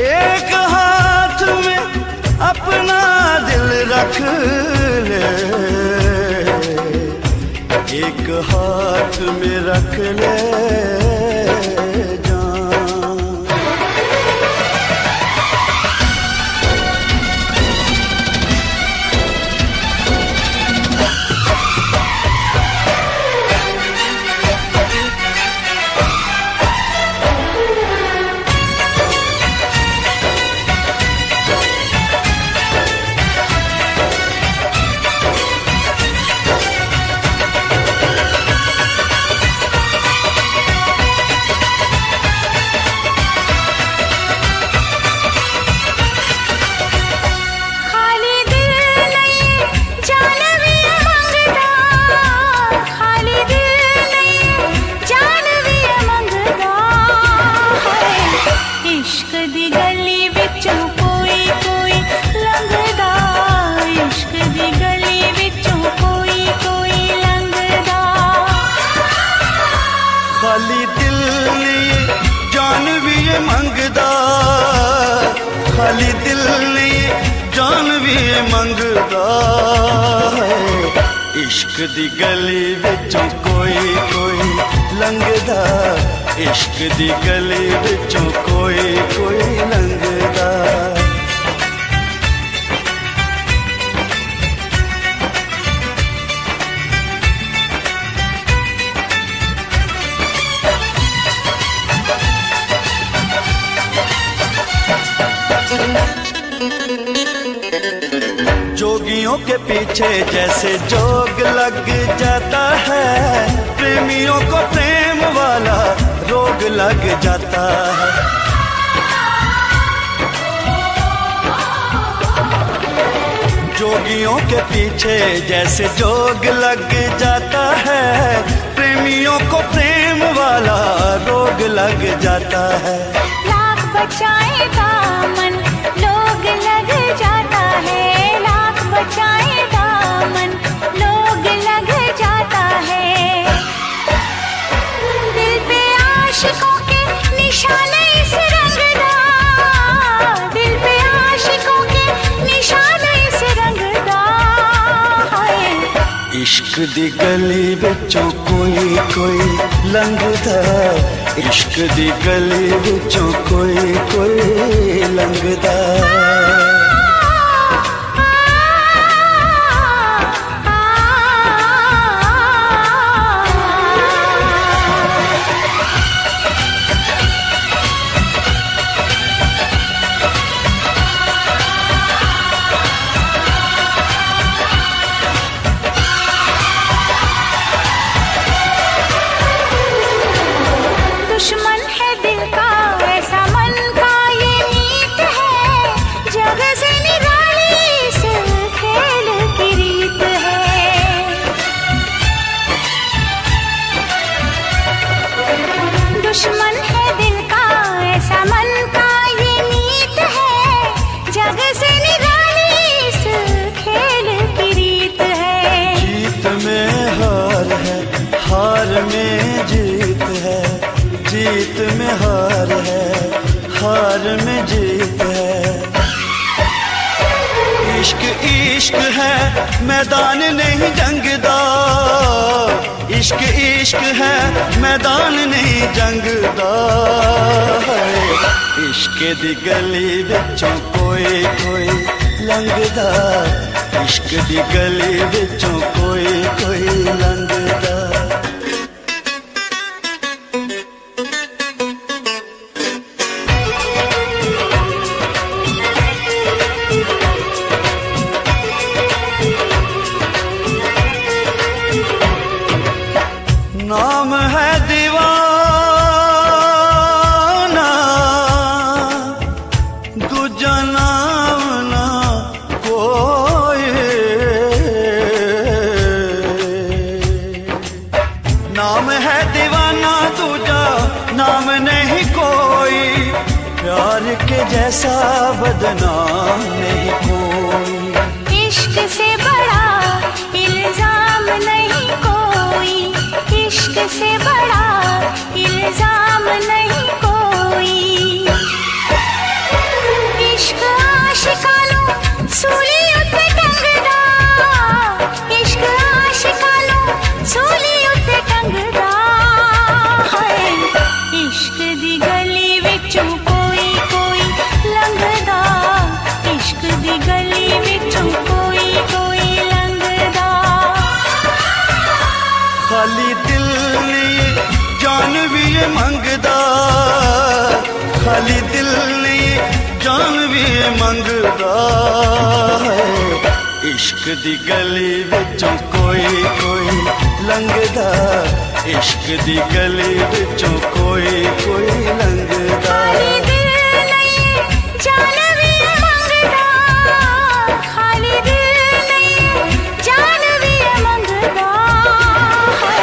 एक हाथ में अपना दिल रख ले, एक हाथ में रख ले खाली दिल लिए जान भी ये मंगदा, खाली दिल लिए जान भी ये मंगदा है। इश्क दी गली विचों कोई कोई लंघदा, इश्क दी गली विचों कोई कोई लंघदा। जोगियों के पीछे जैसे जोग लग जाता है, प्रेमियों को प्रेम वाला रोग लग जाता है। जोगियों के पीछे जैसे जोग लग जाता है, प्रेमियों को प्रेम वाला रोग लग जाता है। लाख बचाए दामन लोग लग जाता है, लाख बचाए दामन लोग लग जाता है। दिल पे आशिकों के निशाने इस रंगदा, दिल पे आशिकों के निशाने इस रंगदा है। इश्क दी गली विचों कोई कोई लंघदा, इश्क दी गली विचों कोई कोई लंघदा। दुश्मन है दिल का ऐसा मन का ये नीत है, जग से निराली इस खेल की रीत है। दुश्मन है दिल का ऐसा मन का ये नीत है, जग से निराली इस खेल की रीत है। जीत में हार है, हार में जीत है, जीत में हार है, हार में जीत है। इश्क इश्क है मैदान नहीं जंगदा, इश्क इश्क है मैदान नहीं जंगदा है। इश्क दी गली विचों कोई कोई लंघदा, इश्क दी गली विचों कोई कोई लंघदा। नाम है दीवाना, दूजा नाम ना कोई। नाम है दीवाना दूजा नाम नहीं कोई, प्यार के जैसा बदनाम नहीं कोई। इश्क से बड़ा इल्जाम नहीं कोई, इश्क से बड़ा ये मंगदा, खाली दिल नहीं जान भी ये मंगदा है। इश्क दी गली विचों कोई कोई लंघदा, इश्क दी गली विचों कोई कोई लंघदा। खाली दिल नहीं जान भी ये मंगदा, खाली दिल नहीं जान भी ये मंगदा है।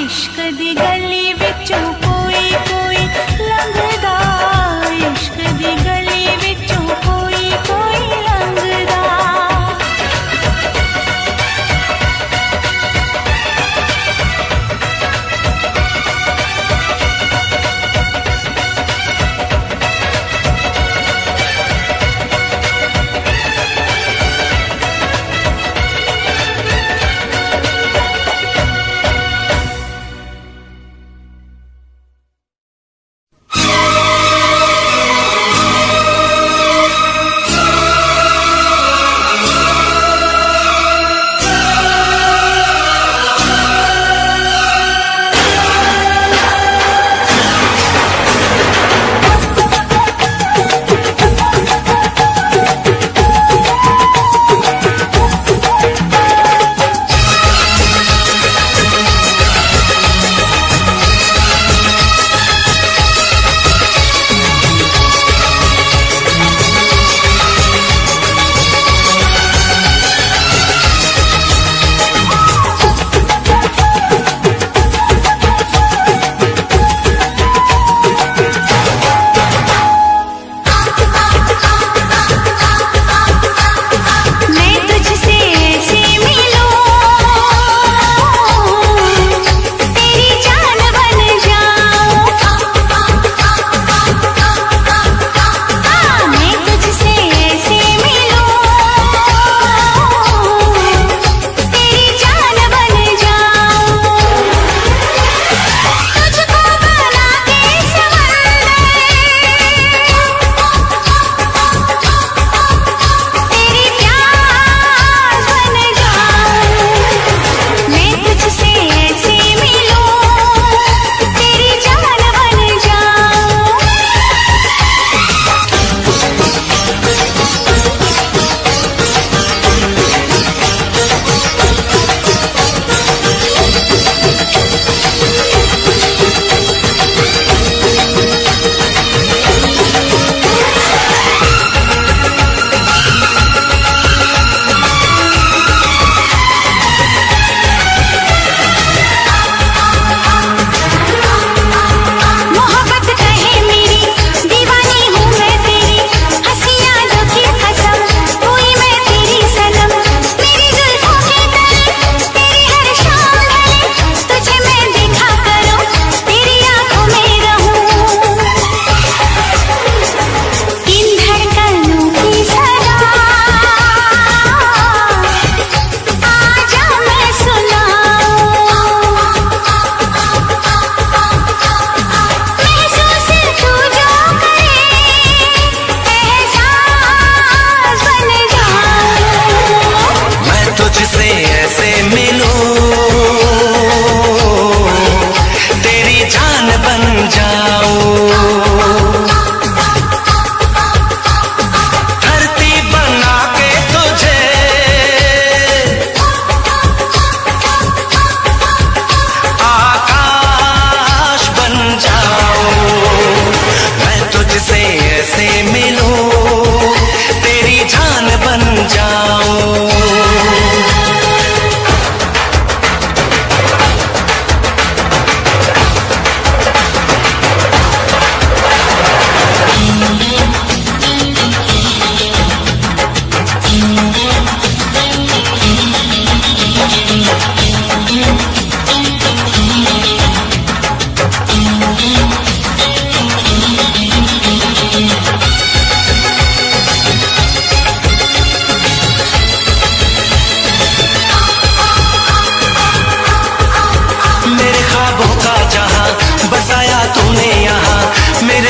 इश्क दी गली विचों कोई कोई लंघदा, इश्क दी गली विचों कोई कोई लंघदा।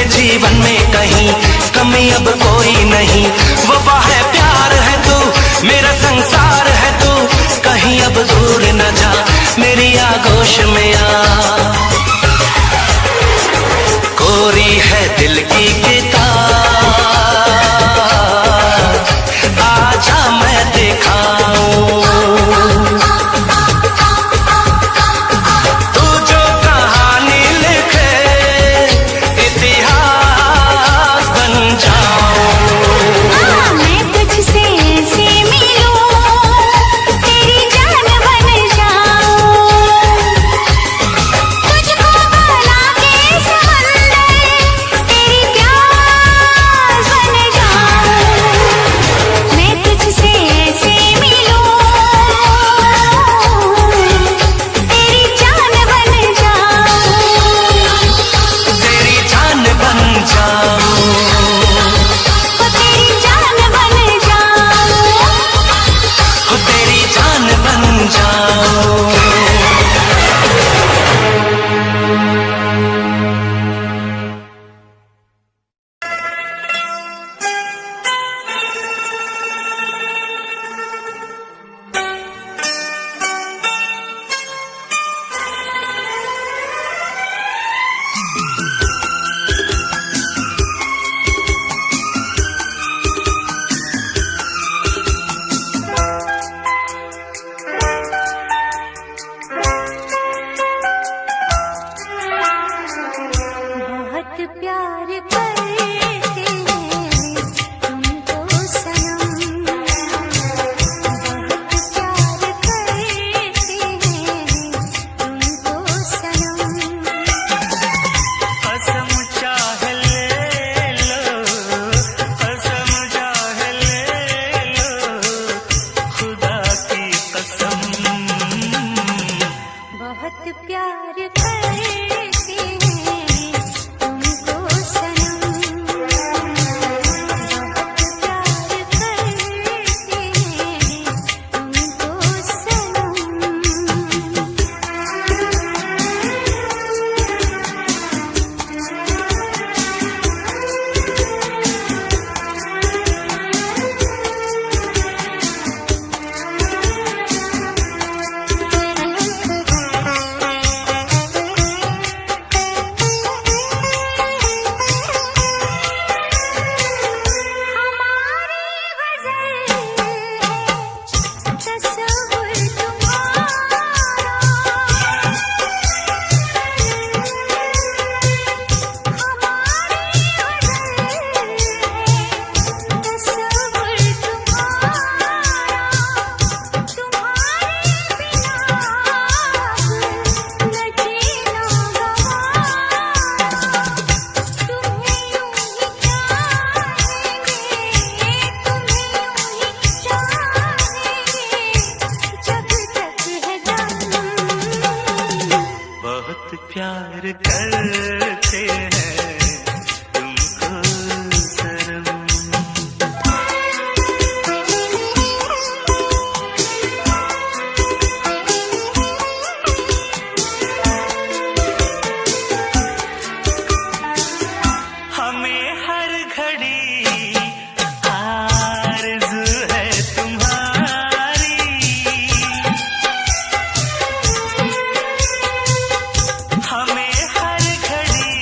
जीवन में कहीं कमी अब कोई नहीं। वफा है, प्यार है तू, मेरा संसार है तू, कहीं अब दूर न जा, मेरी आगोश में आ। चोरी है दिल की किताब, आजा मैं दिखाऊं। तू जो कहानी लिखे इतिहास बन जाऊं। मैं तुझसे ऐसे मिलूं, तेरी जान बन जाऊं। तुझको बना के समंदर, तेरी प्यास बन जाऊं। मैं तुझसे ऐसे मिलूं, तेरी जान बन जाऊं। तेरी जान बन जाऊं। तेरी जान बन जाऊं। तेरी जान बन जाऊं। बहुत प्यार करते हैं तुमको सनम, बहुत प्यार करते हैं तुमको सनम। कसम चाहे ले लो, कसम चाहे ले लो, खुदा की कसम। बहुत प्यार करते हैं तुमको सनम, बहुत प्यार करते हैं तुमको सनम। बहुत प्यार करते हैं तुमको सनम। हमें हर घड़ी आरज़ू है तुम्हारी, हमें हर घड़ी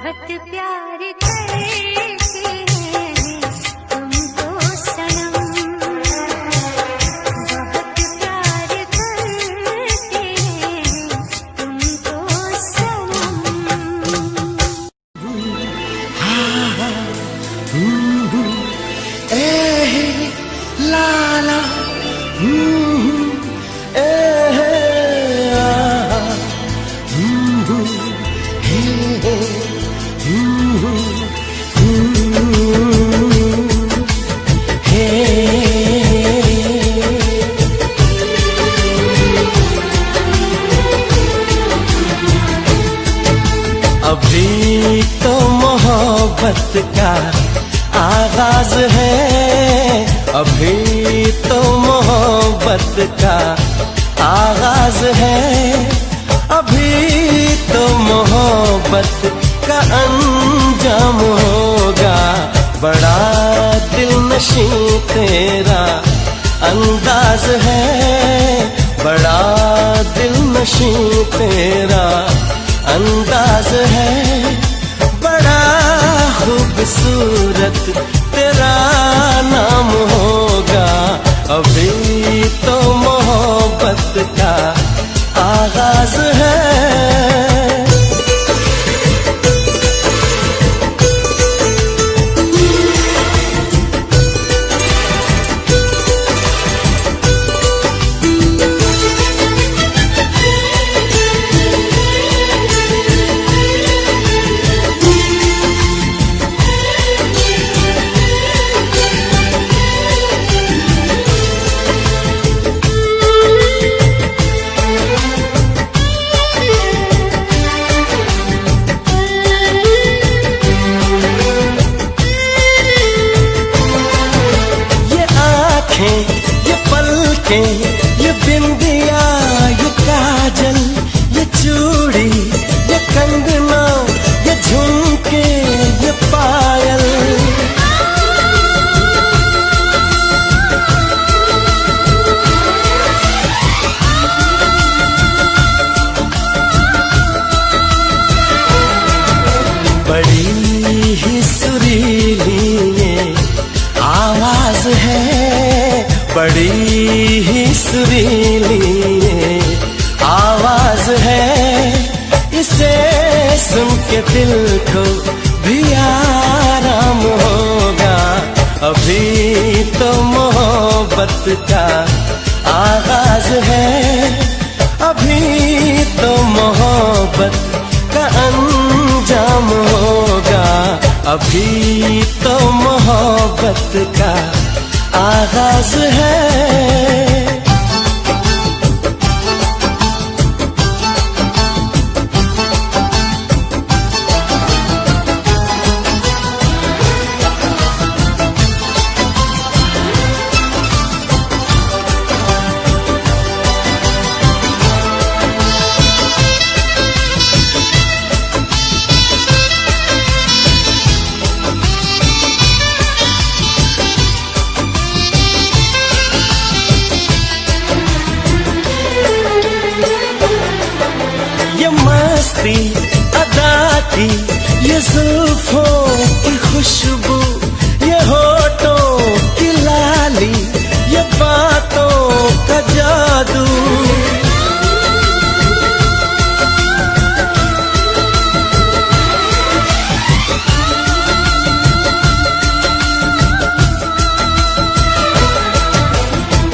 बहुत प्यार करते हैं तुमको सनम, बहुत प्यार करते हैं तुमको सनम। लाला अभी तो मोहब्बत का आगाज है, अभी तो मोहब्बत का आगाज है, अभी तो मोहब्बत का अंजाम होगा। बड़ा दिलनशीं तेरा अंदाज है, बड़ा दिलनशीं तेरा अंदाज है, बड़ा खूबसूरत तेरा नाम होगा। अभी तो मोहब्बत का आगाज है। ये पलकें, ये बिंदिया, ये काजल, ये चूड़ी, ये कंगना, ये झुमके, ये पायल, बड़ी ही सुरीली ये आवाज है, बड़ी ही सुरीली आवाज है। इसे सुन के दिल को भी आराम होगा। अभी तो मोहब्बत का आगाज है, अभी तो मोहब्बत का अंजाम होगा। अभी तो मोहब्बत का आगाज है। अदा की ये जुल्फों की खुशबू, ये होठों की लाली, ये बातों का जादू,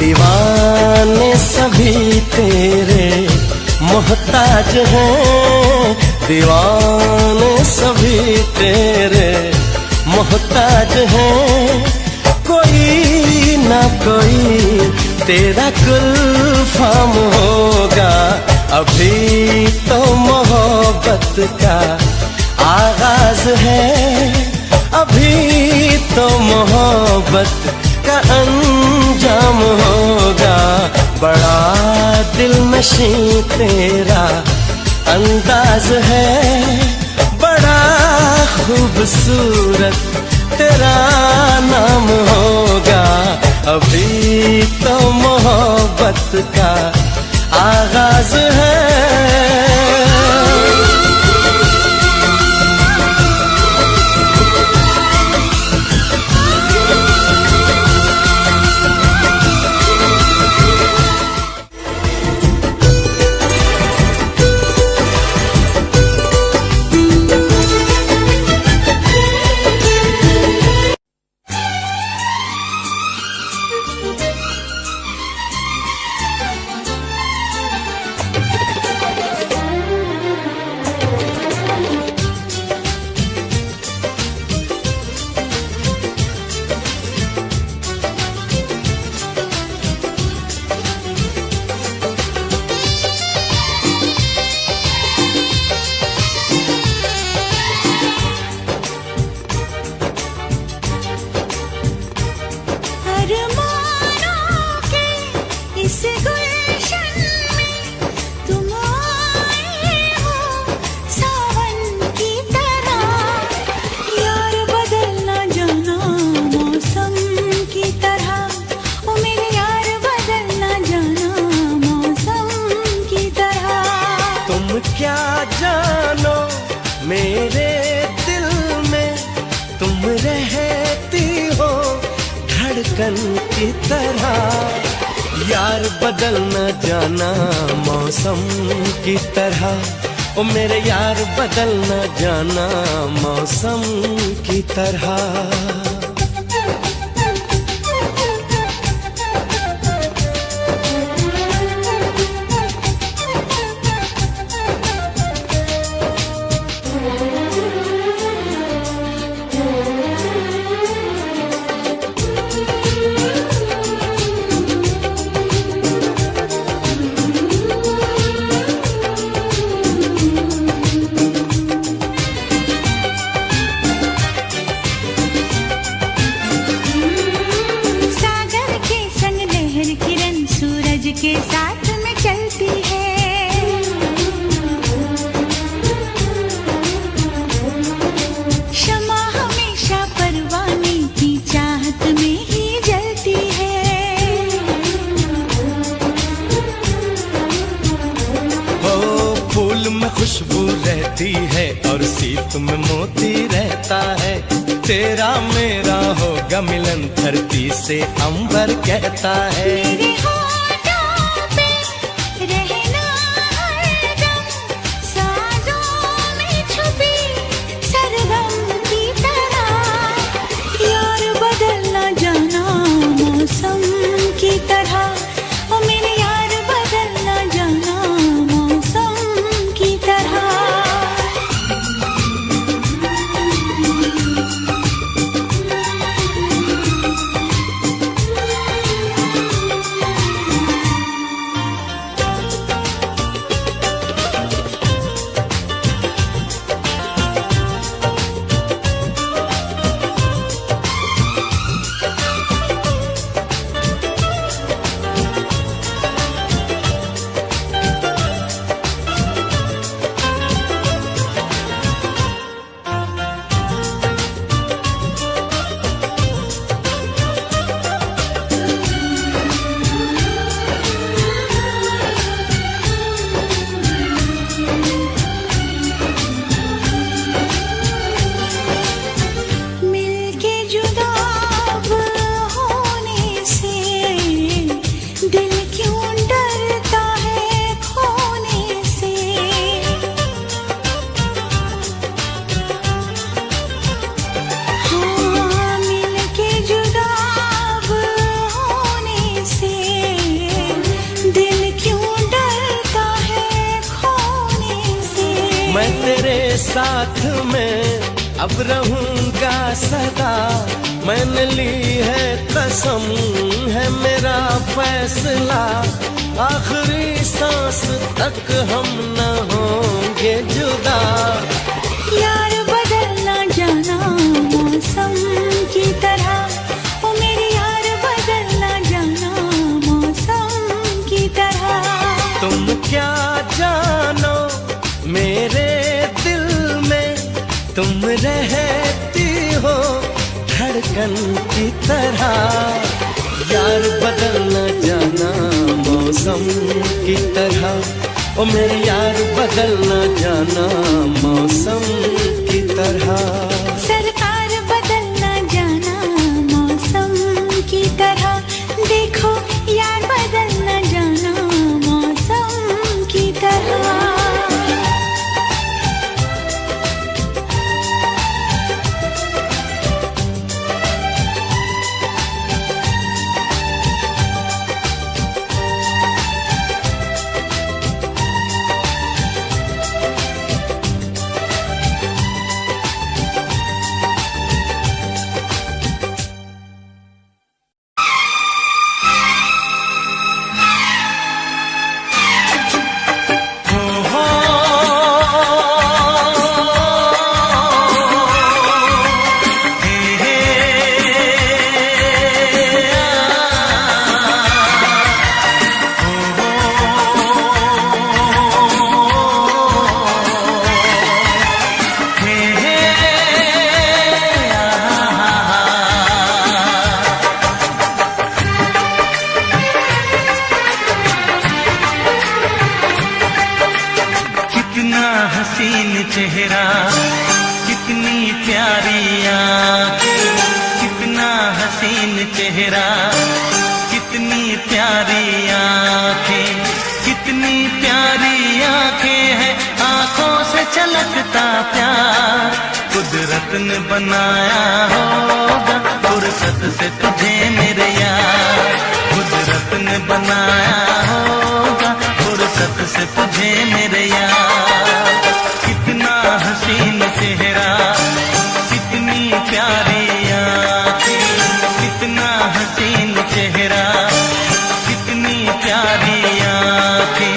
दीवाने सभी तेरे मोहताज हैं, दीवाने सभी तेरे मोहताज हैं। कोई ना कोई तेरा गुलफाम होगा। अभी तो मोहब्बत का आगाज है, अभी तो मोहब्बत का अंजाम होगा। बड़ा दिलनशीं तेरा अंदाज है, बड़ा खूबसूरत तेरा नाम होगा। अभी तो मोहब्बत का आगाज है। तुम रहती हो धड़कन की तरह। यार बदल न जाना मौसम की तरह, ओ मेरे यार बदल न जाना मौसम की तरह। के साथ में चलती है, शमा हमेशा परवाने की चाहत में ही जलती है। हो फूल में खुशबू रहती है और सीप में मोती रहता है। तेरा मेरा होगा मिलन धरती से अंबर कहता है। मेरे की तरह, ओ मेरे यार बदल न जाना मौसम की तरह। मैं तेरे साथ में अब रहूंगा सदा। मैंने ली है कसम, है मेरा फैसला। आखिरी सांस तक हम न होंगे जुदा। यार बदल न जाना मौसम की तरह, ओ मेरे यार बदल न जाना मौसम की तरह। तुम क्या जानो मेरे दिल में, तुम रहती हो धड़कन की तरह। यार बदल न जाना मौसम की तरह, ओ मेरे यार बदल न जाना मौसम की तरह। सरकार बदल न जाना मौसम की तरह। देखो यार बदल न जाना मौसम की तरह। कुदरत ने बनाया होगा फुर्सत से तुझे मेरे यार, कुदरत ने बनाया होगा फुर्सत से तुझे मेरे यार। कितना हसीन चेहरा, कितनी प्यारी आँखें, कितना हसीन चेहरा, कितनी प्यारी आँखें,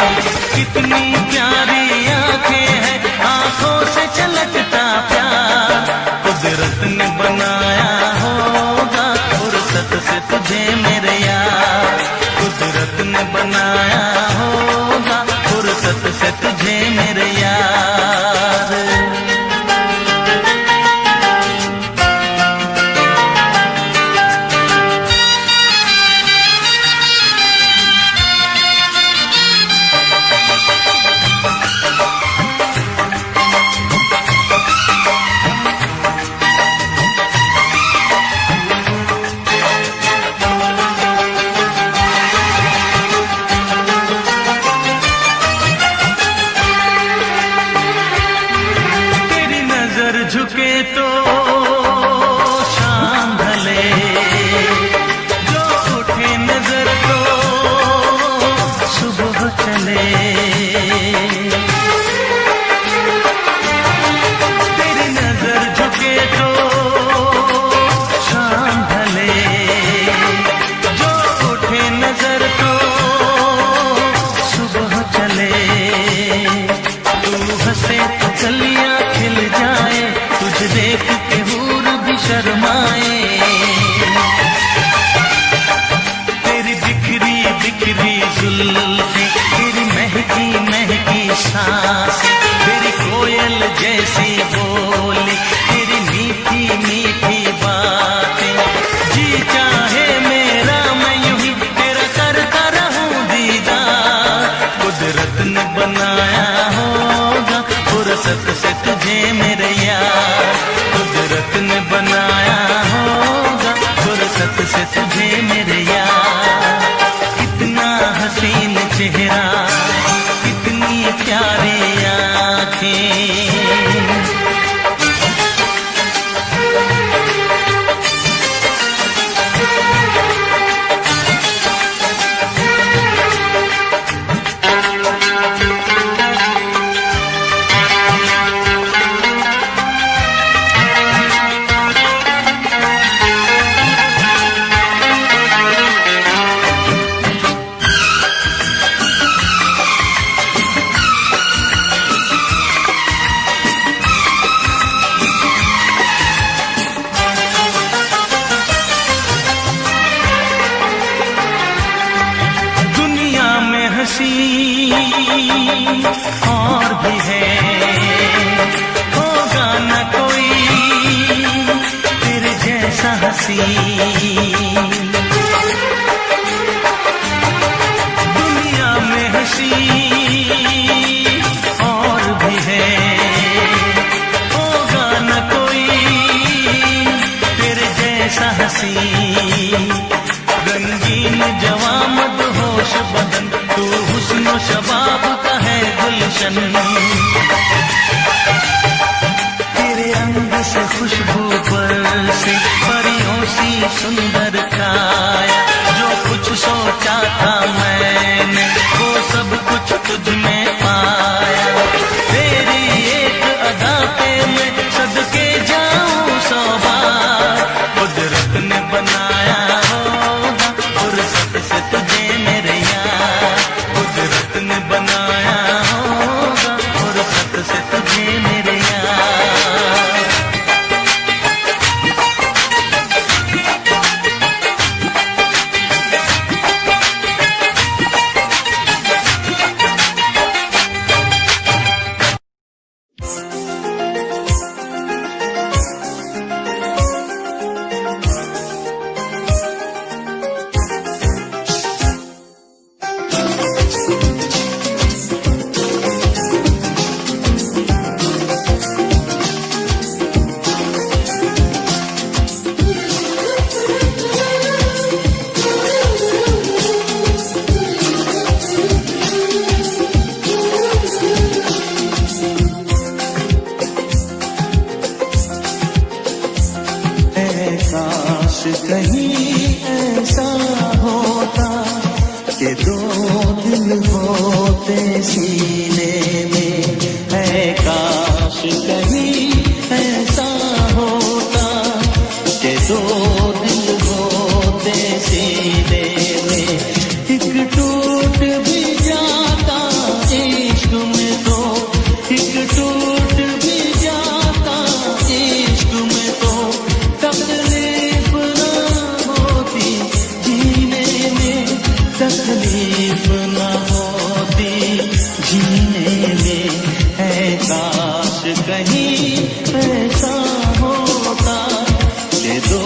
कितनी प्यारी आँखें हैं, आँखों से छलकता प्यार। कुदरत ने बनाया होगा फुर्सत से तुझे मेरे यार, कुदरत ने बनाया होगा फुर्सत से तुझे मेरे यार। झुके तो शाम ढले, जो उठे नजर तो सुबह चले। तेरी नजर झुके तो शाम ढले, जो उठे नजर तो सुबह चले। तू हंसे तो कलियां खिल जाए, तुझे देख के हूर भी शर्माए। तेरी बिखरी बिखरी जुल्फें, तेरी महकी महकी सांसें, तेरी कोयल जैसी बोली, तेरी मीठी मीठी बातें। जी चाहे मेरा मैं यूं ही तेरा करता रहूं दीदार। कुदरत ने बनाया होगा फुर्सत से तुझे मेरे यार, कुदरत ने बनाया होगा फुर्सत से तुझे मेरे यार। कितना हसीन चेहरा, कितनी प्यारी आँखें। हंसी और भी है, होगा न कोई तेरे जैसा हंसी। दुनिया में हंसी और भी है, होगा न कोई तेरे जैसा हंसी। रंगीन जवां मदहोश बदन, तू हुस्न शबाब का है गुलशन। तेरे अंग से खुशबू बरसे, परियों सी सुंदर काया। जो कुछ सोचा था मैंने वो सब कुछ तुझ में पाया। तेरी एक अदा पे मैं सदके जाऊं 100 बार। कुदरत ने बनाया होगा फुर्सत से तुझे मेरे यार, कुदरत ने बनाया होगा फुर्सत से तुझे मेरे यार। कहीं ऐसा होता कि दो दिल होते सीने में, है काश कहीं ऐसा होता कि दो दिल होते सीने में। एक टूट भी जाता इश्क में तो, एक टूट भी जाता इश्क में तो, तकलीफ ना होती जीने में, तकलीफ ना होती जीने में। है काश कहीं ऐसा होता कि दो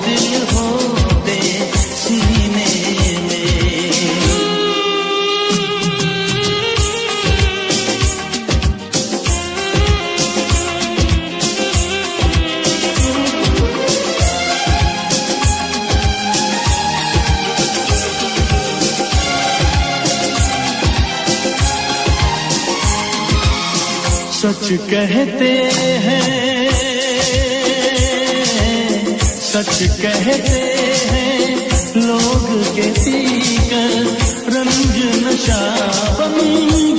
दिल होते सीने में। सच कहते हैं, सच कहते हैं लोग के पीकर रंग नशा बन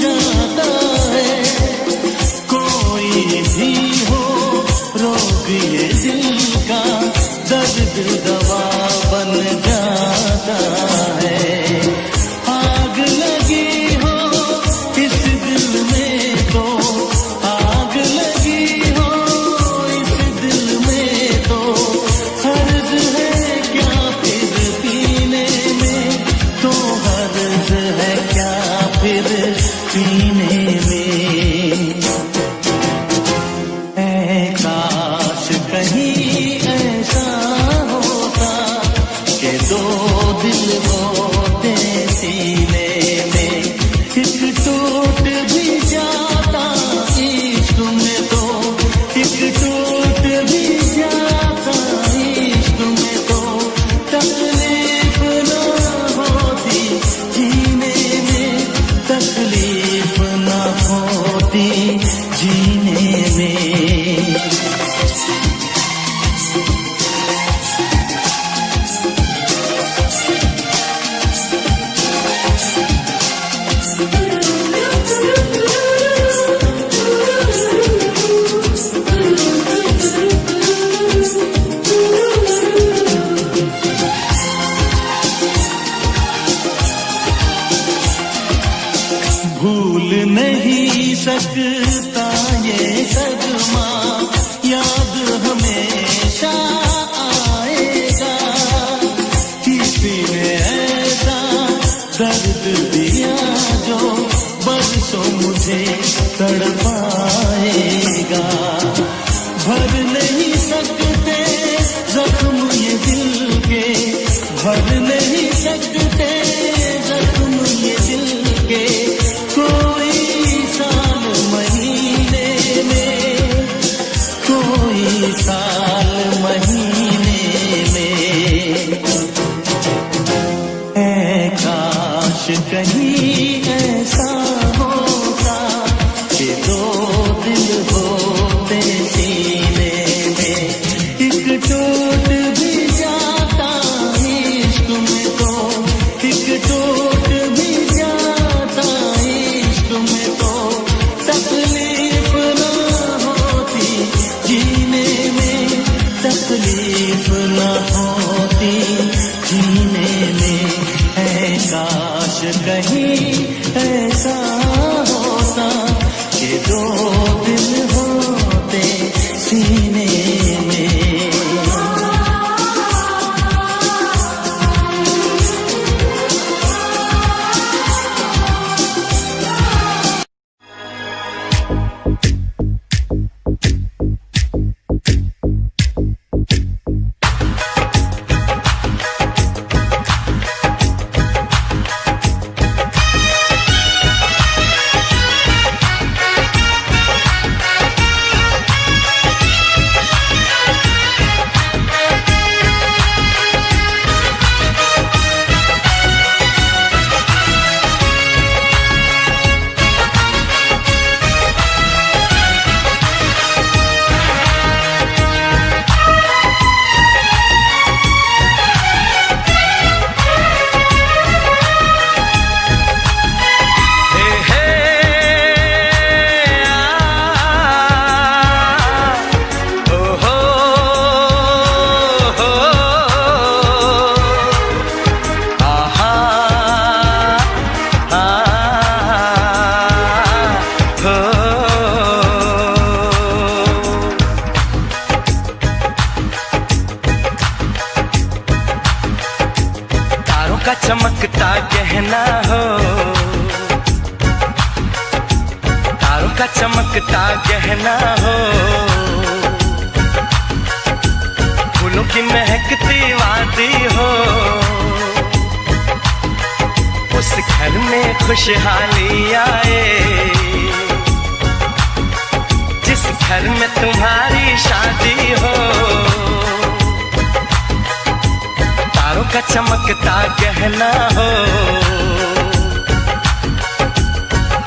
जाता है। कोई भी हो रोग ये दिल का, दर्द दवा बन जाता है। आग लगी हो इस दिल में तो, आग लगी हो इस दिल में तो, हर्ज है क्या फिर पीने में, तो हर्ज है क्या फिर पीने में। ऐ काश कहीं ऐसा होता कि दो दिल होते सीने में। एक टूट भी जाता इश्क में तो, एक टूट भी जाता इश्क में तो, तकलीफ ना होती जीने में, तकलीफ ना होती जीने में। भूल नहीं सकता ये सदमा, याद हमेशा आएगा। किसी ने ऐसा दर्द दिया जो बरसों मुझे तड़पाएगा। भर नहीं सकते जख्म ये दिल के, भर नहीं सकते जख्म ये दिल के, कोई साल महीने में, कोई साल महीने में। है काश कहीं ऐसा होता कि दो दिल होते सीने में। एक टूट भी जाता इश्क में तो, एक टूट भी जाता इश्क में तो, तकलीफ ना होती जीने में, तकलीफ ना होती जीने में। है काश कहीं ऐसा होता कि दो दिल होते सीने में। का चमकता गहना हो, तारों का चमकता गहना हो, फूलों की महकती वादी हो, उस घर में खुशहाली आए, जिस घर में तुम्हारी शादी हो। तारों का चमकता गहना हो,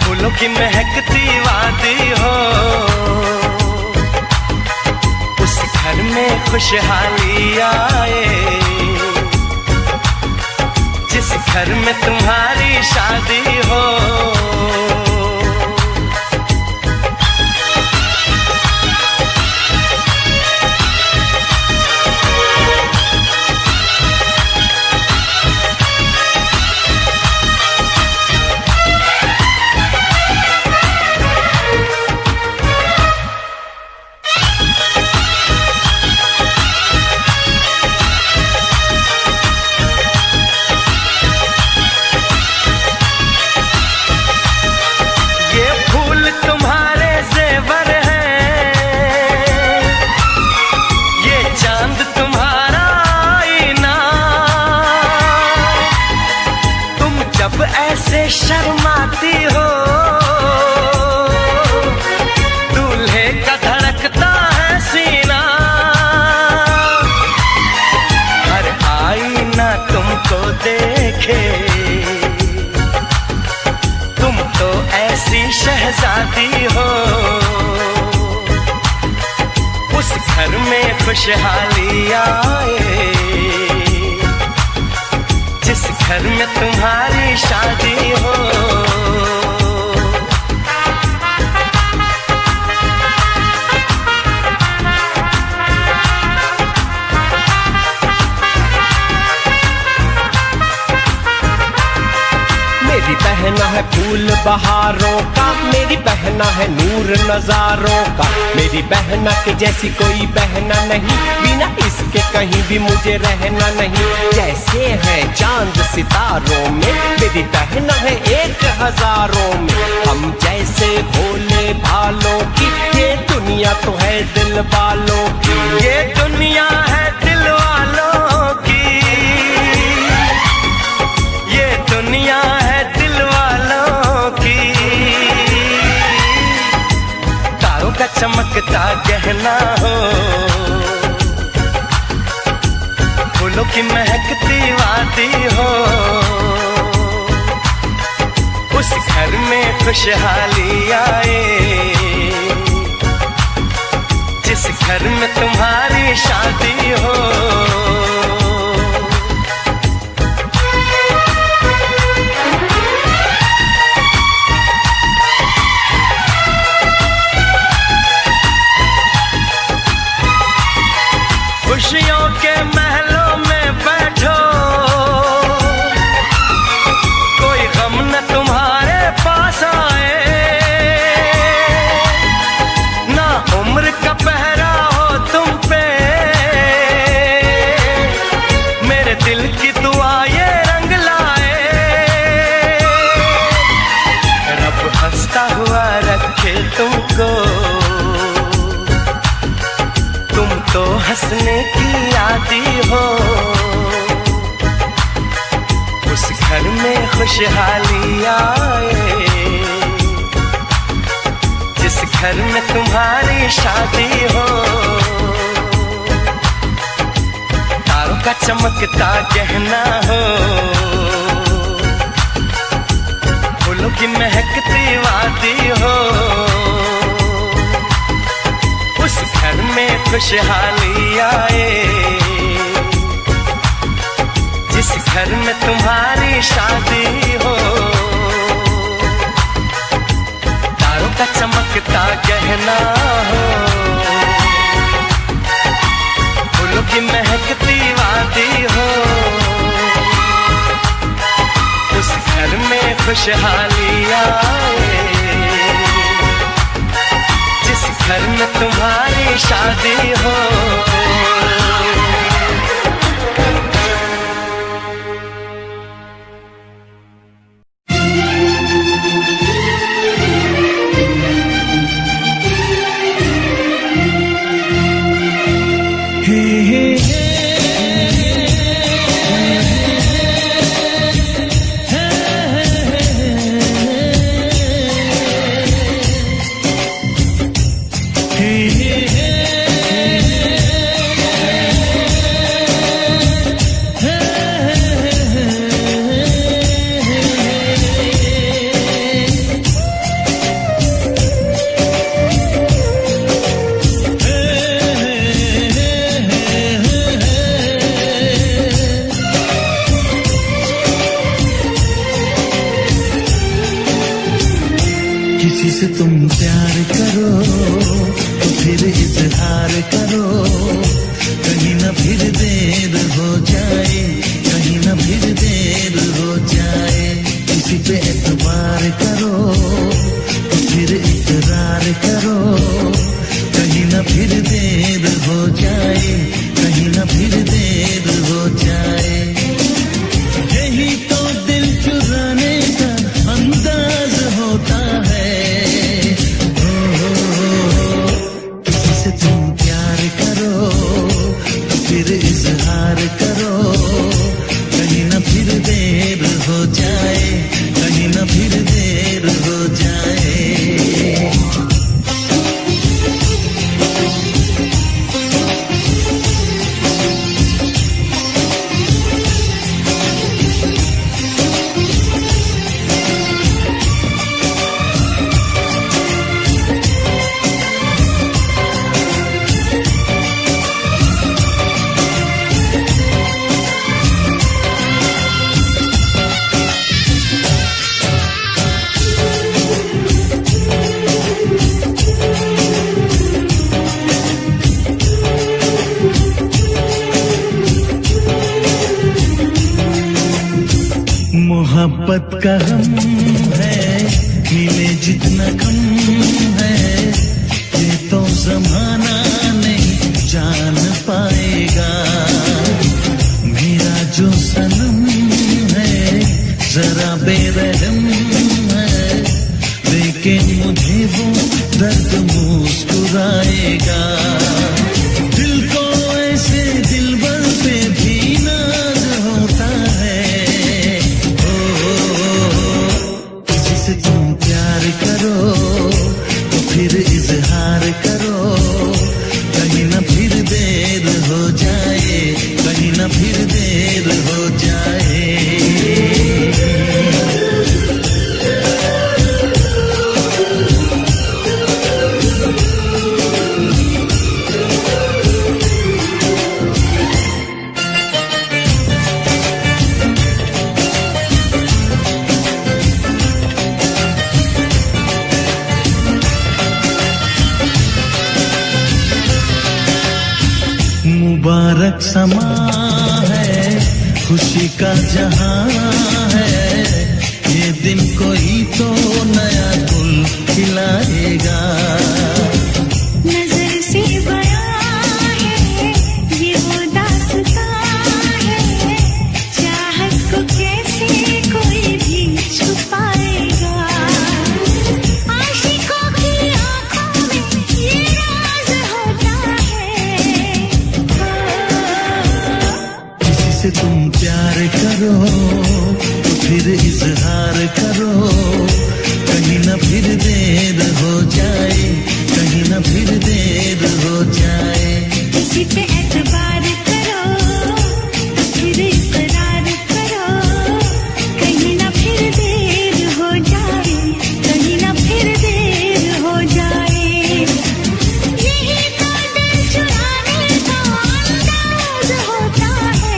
फूलों की महकती वादी हो, उस घर में खुशहाली आए, जिस घर में तुम्हारी शादी हो। ऐसे शर्माती हो, दूल्हे का धड़कता है सीना, हर आईना तुमको देखे, तुम तो ऐसी शहजादी हो, उस घर में खुशहाली आए, जिस घर में तुम्हारी शादी हो। मेरी बहना है फूल बहारों का, मेरी बहना है नूर नजारों का, मेरी बहना के जैसी कोई बहना नहीं, बिना इसके कहीं भी मुझे रहना नहीं। जैसे है चांद सितारों में, मेरी बहना है 1000 में, हम जैसे भोले भालों की, ये दुनिया तो है दिल वालों की, ये दुनिया है दिल वालों की, ये दुनिया है दिल वालों की। तारों का चमकता गहना हो, फूलों की महकती वादी हो, उस घर में खुशहाली आए, जिस घर में तुम्हारी शादी हो। खुशियों के महलों में बैठो, कोई गम न तुम्हारे पास आए, ना उम्र का पहरा हो तुम पे, मेरे दिल की दुआ ये रंग लाए, रब हंसता हुआ रखे तुमको, तुम तो हंसने की आदी हो, उस घर में खुशहाली आए, जिस घर में तुम्हारी शादी हो। तारों का चमकता गहना हो, फूलों की महकती वादी हो, उस घर में खुशहाली आए, जिस घर में तुम्हारी शादी हो। तारों का चमकता गहना हो, फूलों की महकती वादी हो, उस घर में खुशहाली आए, जिस घर में तुम्हारी शादी हो। से तुम प्यार करो तो फिर इजहार करो, कहीं ना फिर देर हो जाए, कहीं ना फिर देर हो जाए। किसी पे एतबार करो तो फिर इकरार करो, कहीं ना फिर देर हो जाए, कहीं ना फिर देर हो जाए। यही तो दिल चुराने का अंदाज होता है। किसी से तुम प्यार करो तो फिर इजहार करो, कहीं ना फिर देर हो जाए, कहीं ना फिर देर हो जाए। मोहब्बत का हम है, मिले जितना कम है, ये तो जमाना नहीं जान पाएगा। मेरा जो सनम है जरा बेरहम है, लेकिन मुझे वो दर्द मुस्कुराएगा। दिल को ऐसे दिलबर पे भी नाज होता है। से तुम प्यार करो तो फिर इजहार करो, कहीं ना फिर देर हो जाए, कहीं ना फिर देर हो जाए। मुबारक समा है, खुशी का जहां है, ये दिन कोई तो नया गुल खिलाएगा। नजर से बयां है ये वो दास्तां है, चाहत को कैसे कोई भी छुपाएगा। आशिकों की आंखों में ये राज होता है। किसी से तुम प्यार करो तो फिर इजहार करो, कहीं ना फिर देर हो जाए, कहीं ना फिर देर हो जाए। किसी पे एतबार करो तो फिर इकरार करो, कहीं ना फिर देर हो जाए, कहीं ना फिर देर हो जाए। यही तो दिल चुराने का अंदाज होता है।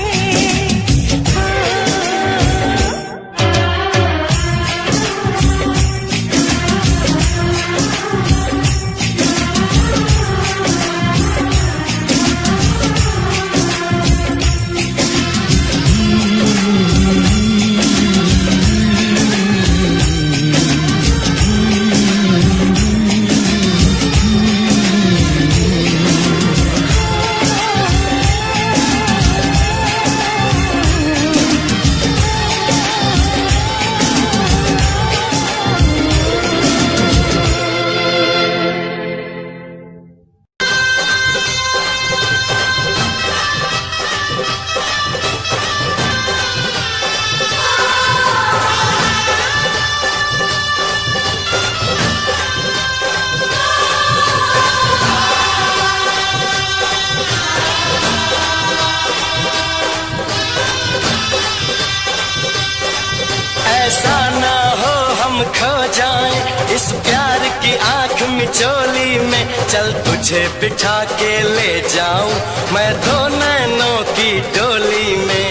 खो जाए इस प्यार की आंख मिचोली में, चल तुझे बिठा के ले जाऊं मैं दो नैनों की डोली में।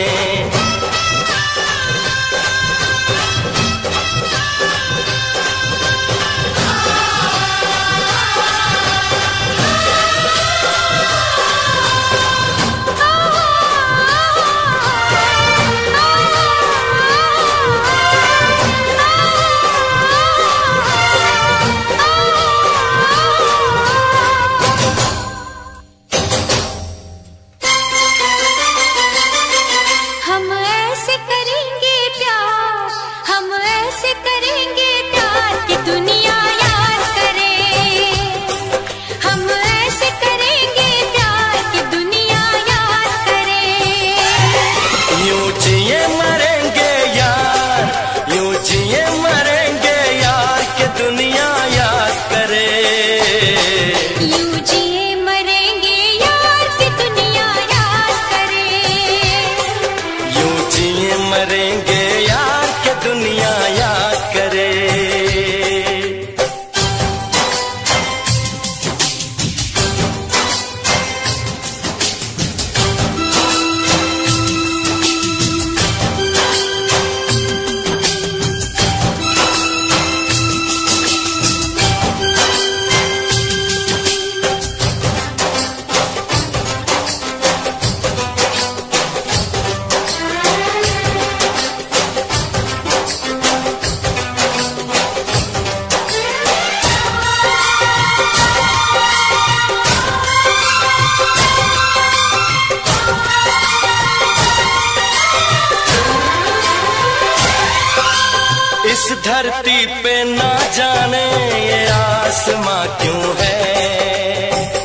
धरती पे ना जाने ये आसमां क्यों है,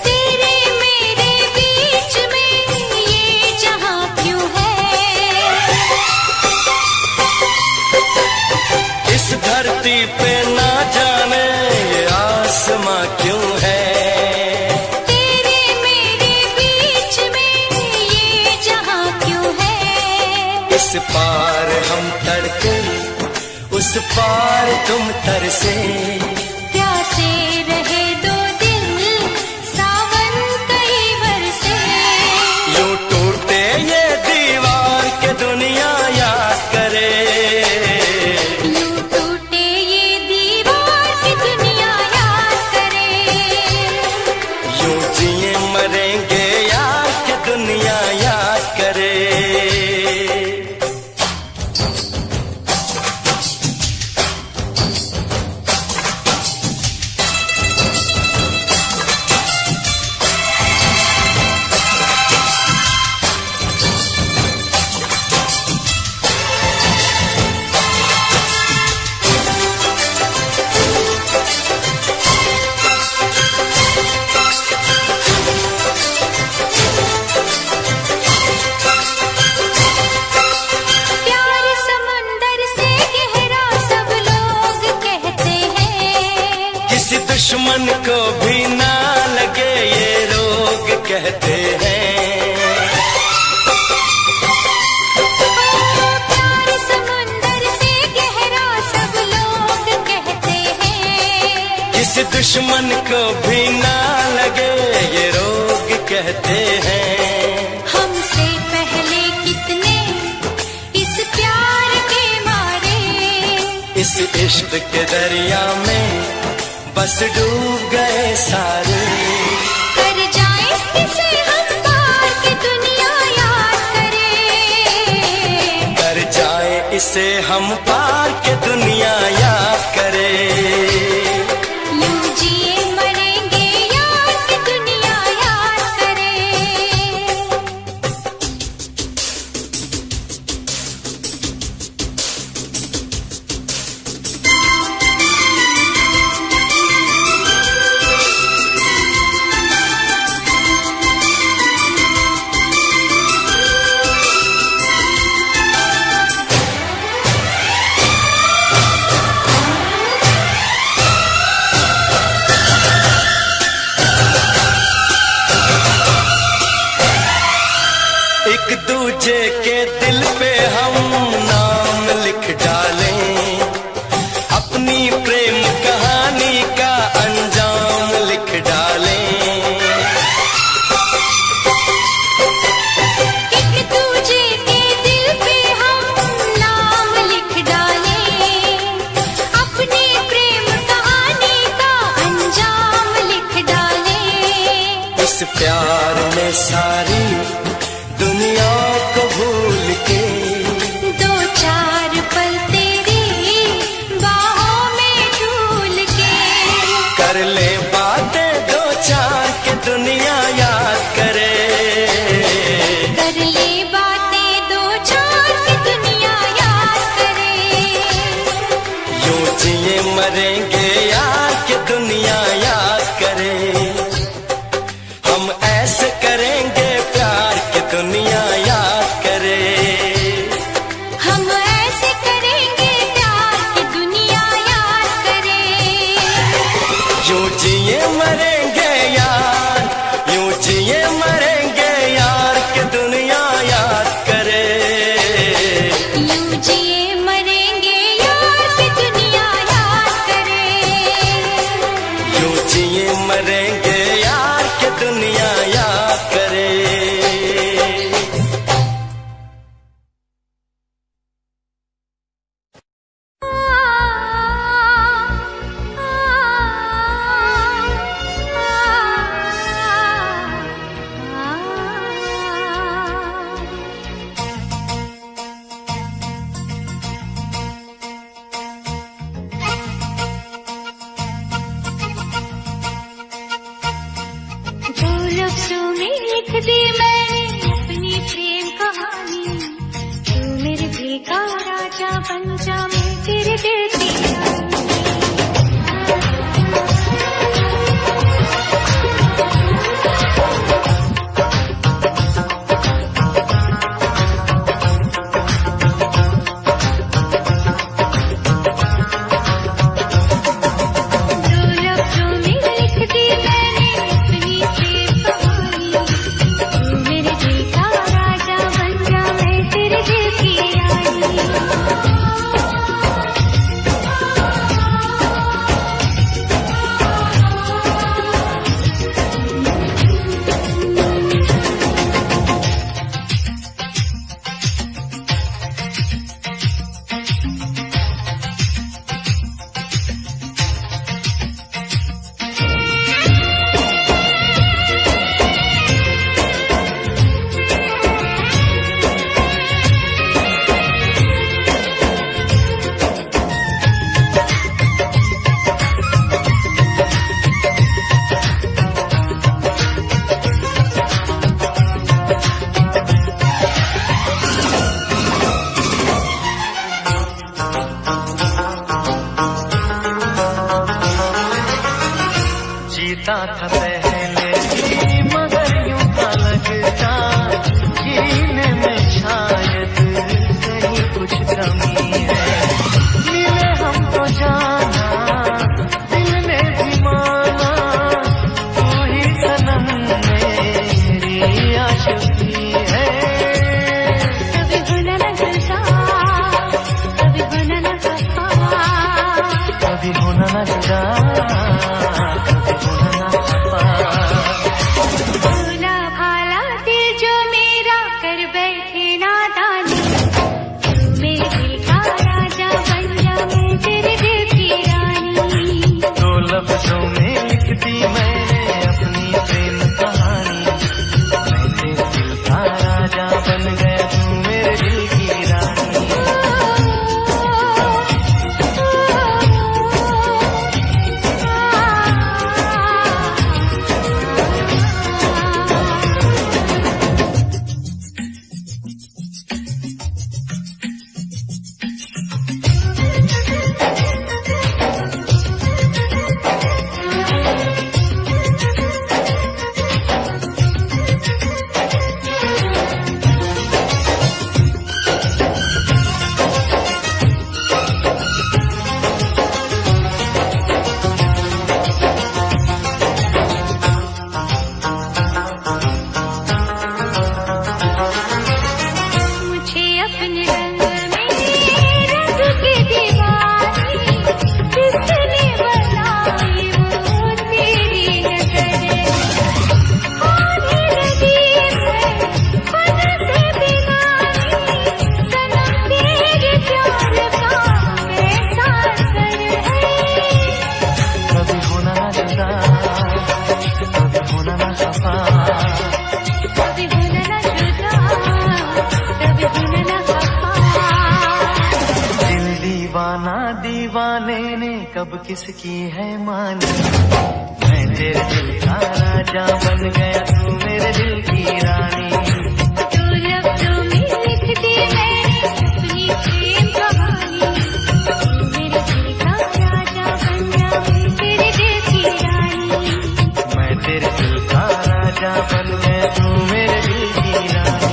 तेरे मेरे बीच में ये जहां क्यों है, इस धरती पे ना जाने ये आसमां क्यों है, तेरे मेरे बीच में ये जहां क्यों है। इस पार हम तड़के उस पार तुम तरसे, प्यासे रहे दो दिल सावन कई बरसे, यूं टूटे ये दीवार के दुनिया याद करे, यूं टूटे ये दीवार की दुनिया याद करे, यूं जिए मरेंगे यार के दुनिया याद करे। प्यार समंदर से गहरा सब लोग कहते हैं, किसी दुश्मन को भी ना लगे ये रोग कहते हैं, प्यार समंदर से गहरा सब लोग कहते हैं, किसी दुश्मन को भी ना लगे ये रोग कहते हैं। हमसे पहले कितने इस प्यार के मारे, इस इश्क के दरिया में बस डूब गए सारे, कर जाए इसे हम पार की दुनिया याद करे, कर जाए इसे हम पार के दुनिया याद करे, यूं जिए मरेंगे यार की दुनिया याद करे। एक दूजे के दिल पे हम नाम लिख डालें, अपनी प्रेम कहानी का अंजाम लिख डालें, एक दूजे के दिल पे हम नाम लिख डालें, अपनी प्रेम कहानी का अंजाम लिख डालें, इस प्यार में सारी दुनिया को भूल के, दो चार पल तेरी बाहों में झूल के, कर ले बातें दो चार के दुनिया याद करे, कर ले बातें दो चार की दुनिया याद करे, यूं जिए मरेंगे यार के दुनिया याद करे, हम ऐसे करेंगे प्यार की दुनिया याद करे, हम ऐसे करेंगे प्यार की दुनिया याद करे, यूं जिए मरेंगे यार, यूं जिए मरेंगे यार के दुनिया याद करे, यूं जिए मरेंगे यार की दुनिया याद करे, यूं जिए मरेंगे यार के दुनिया याद करे। दी मैंने अपनी प्रेम कहानी, तू मेरे दिल का राजा बन जा, मैं तेरे दिल की जीता था पहले भी, मगर यूं था लगता जीने में शायद कहीं कुछ कमी है। मिले हमको जाना दिल ने भी माना, तू ही सनम मेरी आशिकी है। कभी होना न जुदा, कभी होना न खफा, कभी होना न जुदा, कभी होना न खफा। भोला भाला दिल जो मेरा कर बैठे नादानी, तू मेरे दिल का राजा बन जा, मैं तेरे दिल की रानी। दो लफ्जों में लिख दी मैंने अपनी प्रेम कहानी, मैं तेरे दिल का राजा बन गया, तू मेरे दिल की रानी। मुझे अपने रंग में रंग के दीवानी, किसने बनाई वो तेरी नजर। आने लगी मैं खुद से बेगानी, सनम तेरे प्यार का कैसा असर है। कभी होना न जुदा, कभी होना न खफा, कभी होना न जुदा, कभी होना न खफा। दिल दीवाना दीवाने ने कब किसकी है मानी, मैं तेरे दिल का राजा बन गया, तू मेरे दिल की रानी। दो लफ्जों में लिख दी मैंने अपनी प्रेम कहानी, तू मेरे दिल का राजा बन जा, मैं तेरे दिल की रानी। मैं तेरे दिल का राजा बन गया, तू मेरे दिल की रानी।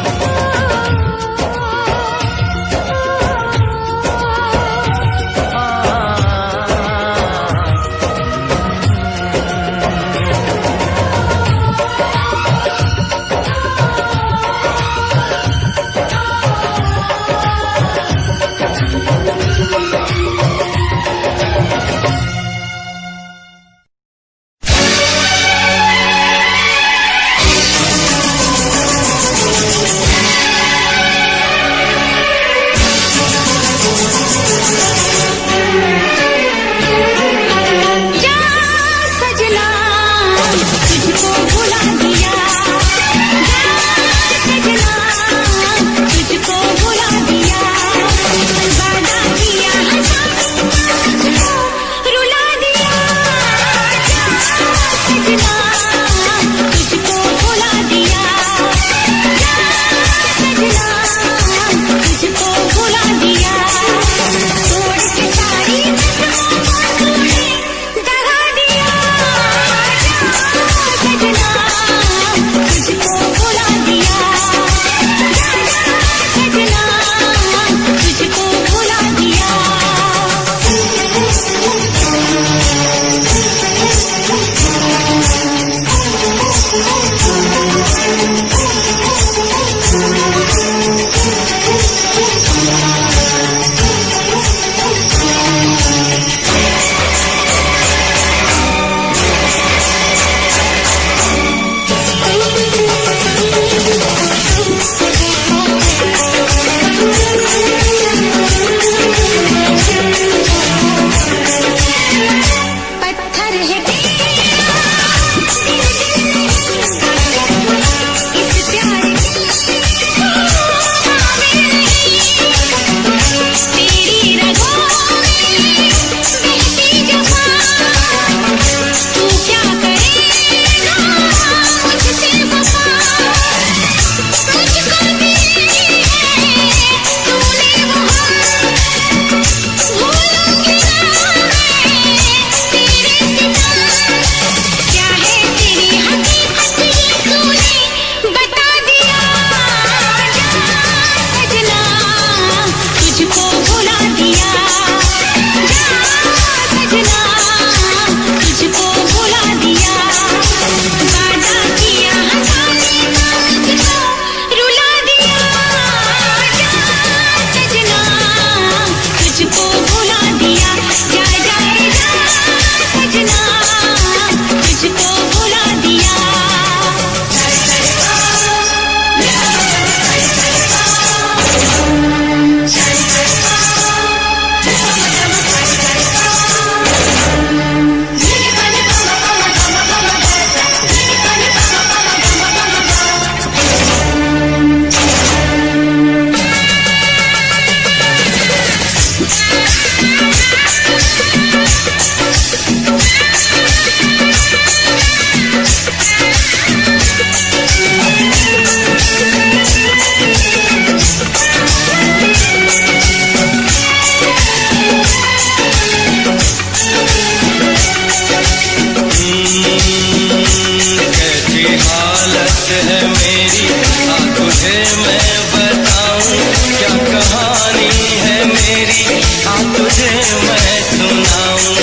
तुझे मैं बताऊं क्या कहानी है मेरी, आ तुझे मैं सुनाऊं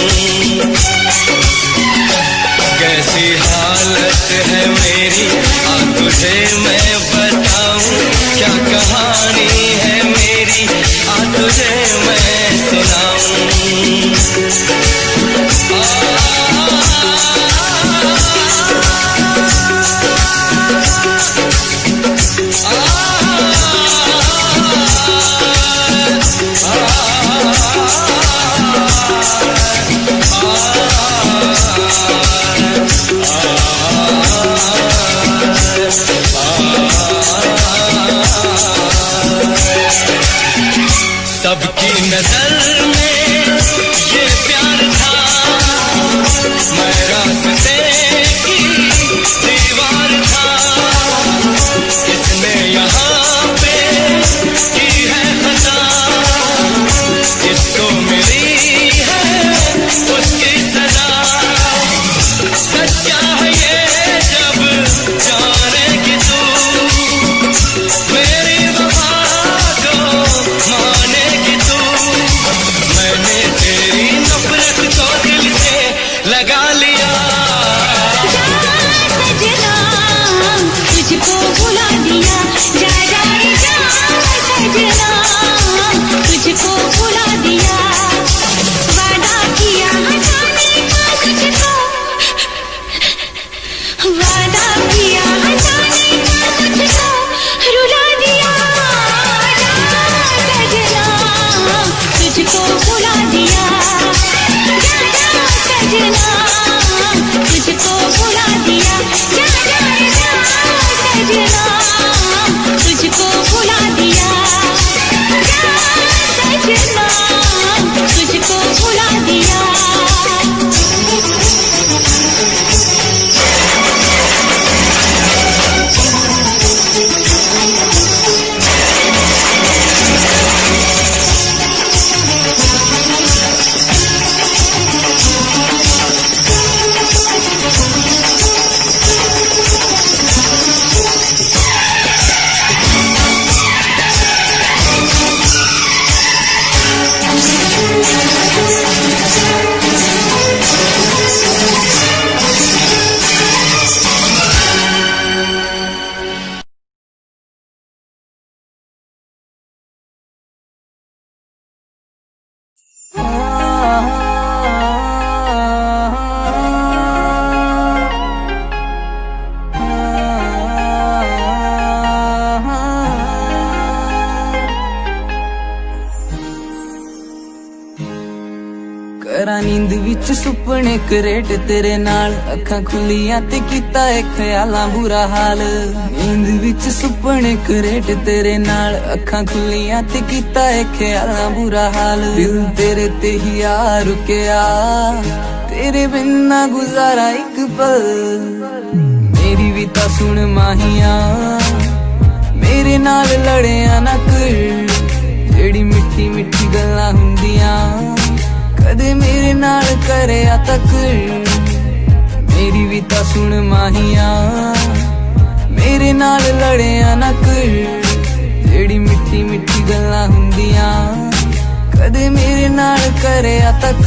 कैसी हालत है मेरी, आ तुझे मैं बताऊं क्या कहानी है मेरी, आ तुझे मैं सुनाऊं। सबकी नजर में ये प्यार था, मैं रास्ते की दीवार था, इसने यहाँ पे की है खता, इसको मिली है उसकी सजा। सच्चा है ये जब जानेगी तू, मेरी वफा को मानेगी तू, मैंने तेरी नफरत को दिल से लगा लिया। सजना तुझको भुला दिया, जा जा जा सजना तुझको भुला दिया, वादा किया जाने का तुझको, वादा किया जाने का तुझको रुला दिया। सजना तुझको भुला दिया, जा जा सजना तुझको भुला दिया, जा जा जा सजना तुझको भुला दिया, जा सजना तुझको भुला दिया। करा नींद विच सुपने करेट तेरे नाल, अखां खुलियां ते कीता ए ख्यालां बुरा हाल। नींद विच सुपने करेट तेरे नाल, अखां खुलियां ते कीता ए ख्यालां बुरा हाल। दिल तेरे ते ही आ रुकिया, तेरे बिन ना गुजारा एक पल। मेरी भी तां सुन माहिया, मेरे नाल लड़िया ना कर, जेड़ी मिठी मिठी गल्लां हुंदियां कदे मेरे नाल करया तक। मेरी भी तां सुन माहिया, मेरे नाल लड़िया ना कर, जेड़ी मिठी मिठी गल्लां हुंदियां कदे मेरे नाल करया तक।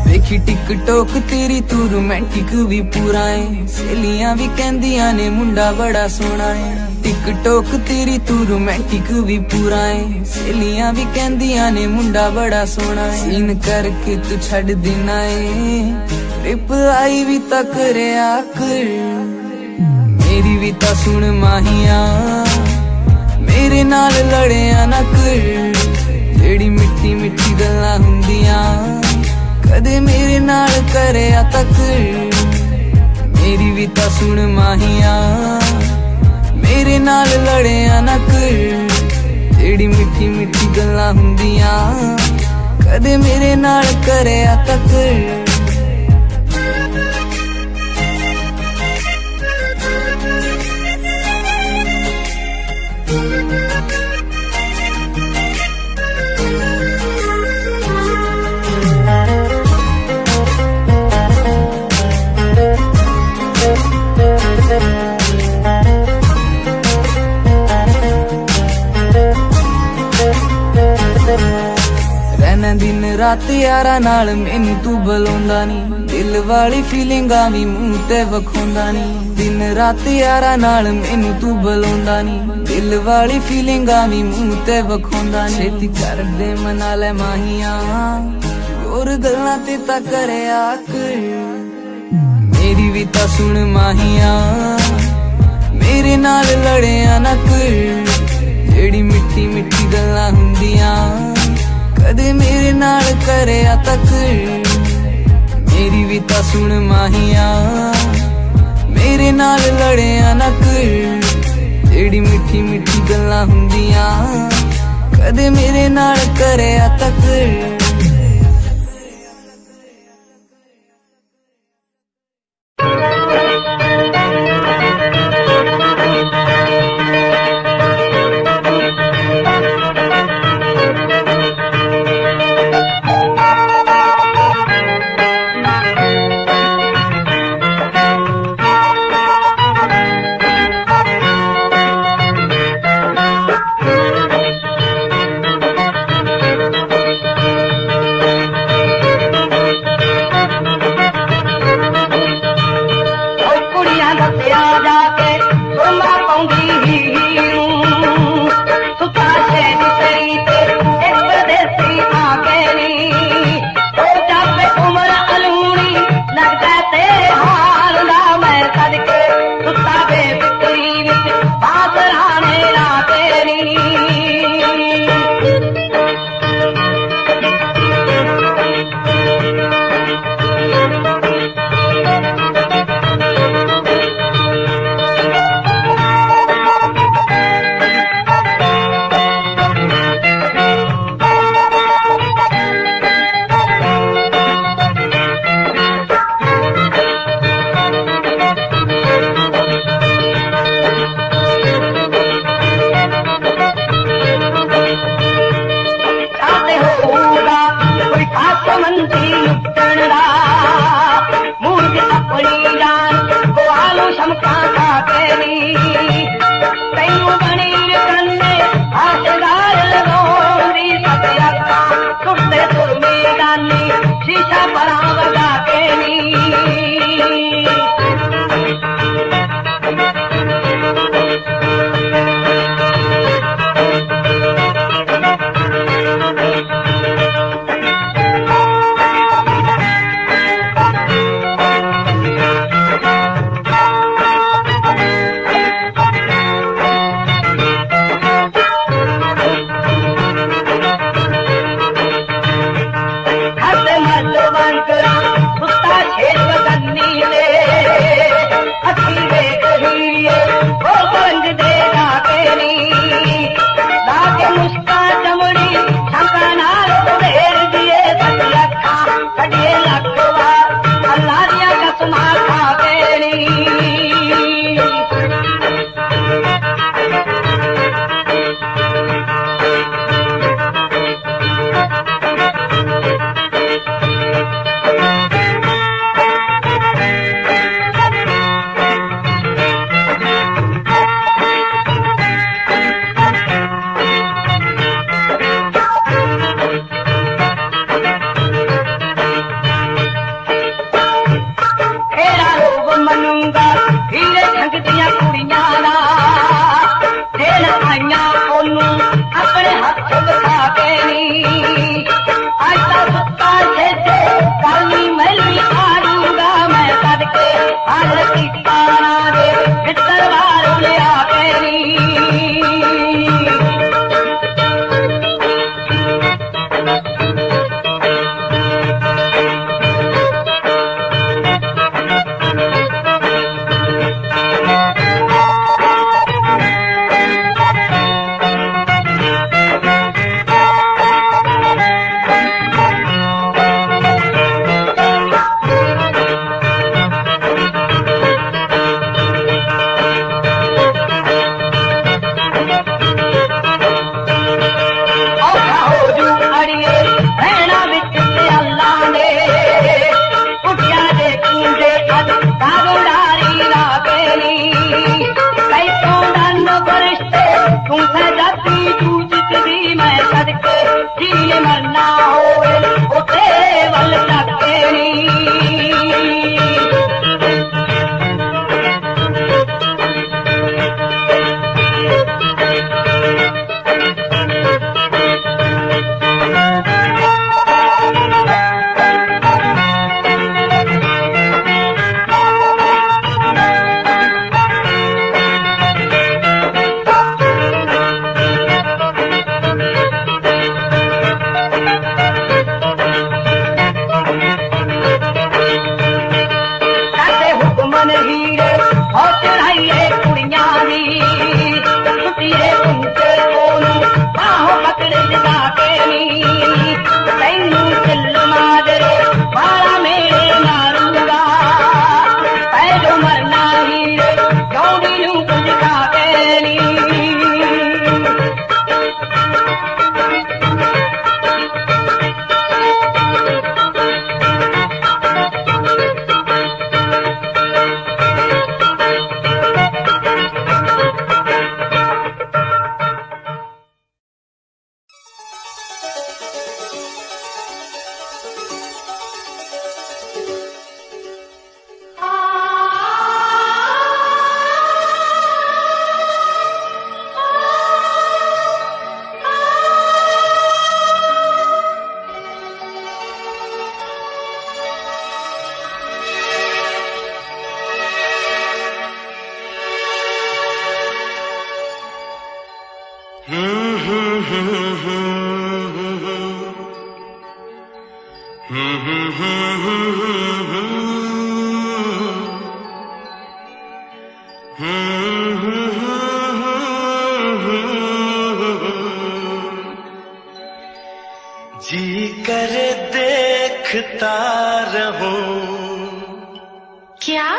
देखी टिकटॉक तेरी तू रोमांटिक भी पूरा है, सहेलियां भी कहंदियां ने मुंडा बड़ा सोहना है। टिकटॉक तेरी तू रोमांटिक भी पूरा है, सहेलियां भी कहंदियां ने मुंडा बड़ा सोहना है। सीन करके तू छड़ देना है, रिप्लाई भी ता करया कर। मेरी भी ता सुन माहिया, मेरे नाल लड़िया ना कर, जेड़ी मिठी मिठी गल्लां हुंदियां कदे मेरे नाल करया तक। मेरी भी ता सुन माहिया, मेरे नाल लड़िया ना कर, ਜਿਹੜੀ ਮਿੱਠੀ ਮਿੱਠੀ ਗੱਲਾਂ ਹੁੰਦੀਆਂ ਕਦੇ ਮੇਰੇ ਨਾਲ ਕਰਿਆ ਤੱਕ ਰਹਿਣਾ ਦਿਨ ਰਾਤ ਯਾਰਾਂ ਨਾਲ ਮੈਨੂੰ ਤੂੰ ਬੁਲਾਉਂਦਾ ਨਹੀਂ ਦਿਲ ਵਾਲੀ ਫੀਲਿੰਗਾਂ ਵੀ ਮੂੰਹ ਤੇ ਵਿਖਾਉਂਦਾ ਨਹੀਂ ਦਿਨ ਰਾਤ ਯਾਰਾਂ ਨਾਲ ਮੈਨੂੰ ਤੂੰ ਬੁਲਾਉਂਦਾ ਨਹੀਂ ਦਿਲ ਵਾਲੀ ਫੀਲਿੰਗਾਂ ਵੀ ਮੂੰਹ ਤੇ ਵਿਖਾਉਂਦਾ ਨਹੀਂ ਛੇਤੀ ਕਰਦੇ ਮਨਾ ਲੈ ਮਾਹੀਆਂ ਹੋਰ ਗੱਲਾਂ ਤੇ ਤਾਂ ਕਰਿਆ ਕਰ ਮੇਰੀ ਵੀ ਤਾਂ ਸੁਣ ਮਾਹੀਆਂ ਮੇਰੇ ਨਾਲ ਲੜਿਆ ਨਾ ਕਰ ਜਿਹੜੀ ਮਿੱਠੀ ਮਿੱਠੀ ਗੱਲਾਂ ਹੁੰਦੀਆਂ ਕਦੇ ਮੇਰੇ ਨਾਲ ਕਰਿਆ ਤੱਕ ਮੇਰੀ ਵੀ ਤਾਂ ਸੁਣ ਮਾਹੀਆਂ ਮੇਰੇ ਨਾਲ ਲੜਿਆ ਨਾ ਕਰ ਜਿਹੜੀ ਮਿੱਠੀ ਮਿੱਠੀ ਗੱਲਾਂ ਹੁੰਦੀਆਂ ਕਦੇ ਮੇਰੇ ਨਾਲ ਕਰਿਆ ਤੱਕ ने मरना होवे उते वल तके नी जी करे देखता रहूं क्या?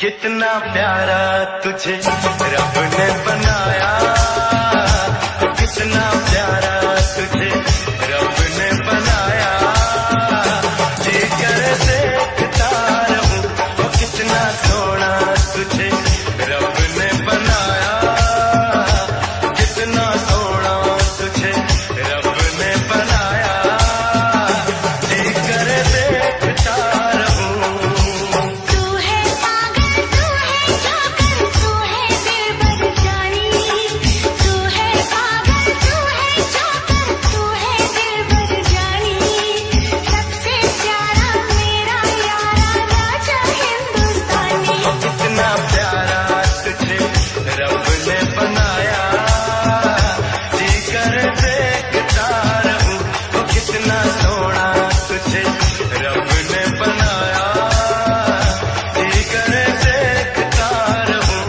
कितना प्यारा तुझे रब ने बनाया, कितना प्यारा तुझे रब ने बनाया। जी करे देखता रहूं वो कितना सोना तुझे रब ने बनाया, कितना सोना तुझे रब ने बनाया। जी करे देखता रहूं। तू है पागल, तू है जाकर, तू है दिलबर जानी। तू है पागल, तू है जाकर, तू है दिलबर जानी। सबसे प्यारा मेरा यारा राजा हिंदुस्तानी। कितना प्यारा तुझे रब ने बनाया, जी कर देखता रहूं वो कितना सोना तुझे रब ने बनाया, जी कर देखता रहूं।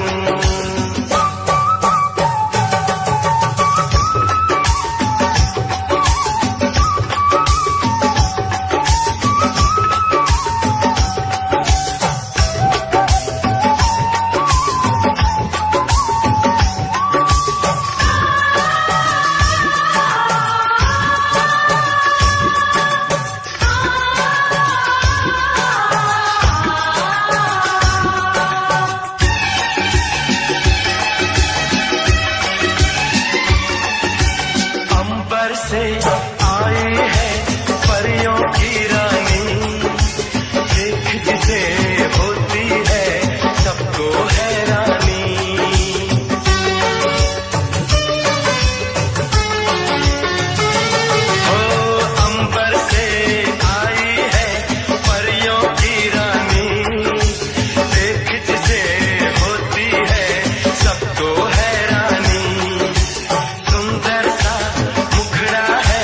अंबर से आई है परियों की रानी, देख जिसे होती है सबको हैरानी। ओ अंबर से आई है परियों की रानी, देख जिसे होती है सबको हैरानी। सुंदर सा मुखड़ा है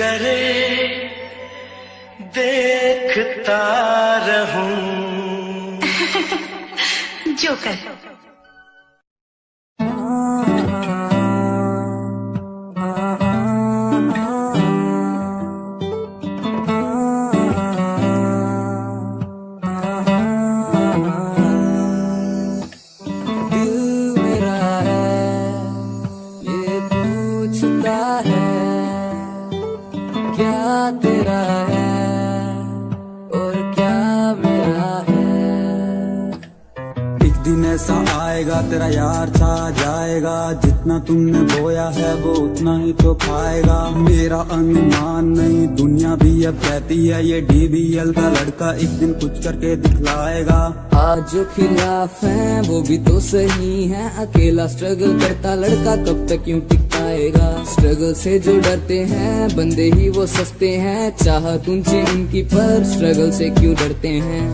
करे देखता रहूं। जोकर। ऐसा आएगा तेरा यार छा जाएगा, जितना तुमने बोया है वो उतना ही तो खाएगा। मेरा अनुमान नहीं दुनिया भी अब कहती है ये DBL का लड़का एक दिन कुछ करके दिखलाएगा। आज जो खिलाफ हैं वो भी तो सही हैं, अकेला स्ट्रगल करता लड़का कब तक यूं टिक पाएगा। स्ट्रगल से जो डरते हैं बंदे ही वो सस्ते हैं, चाहत ऊंची उनकी पर स्ट्रगल से क्यों डरते हैं।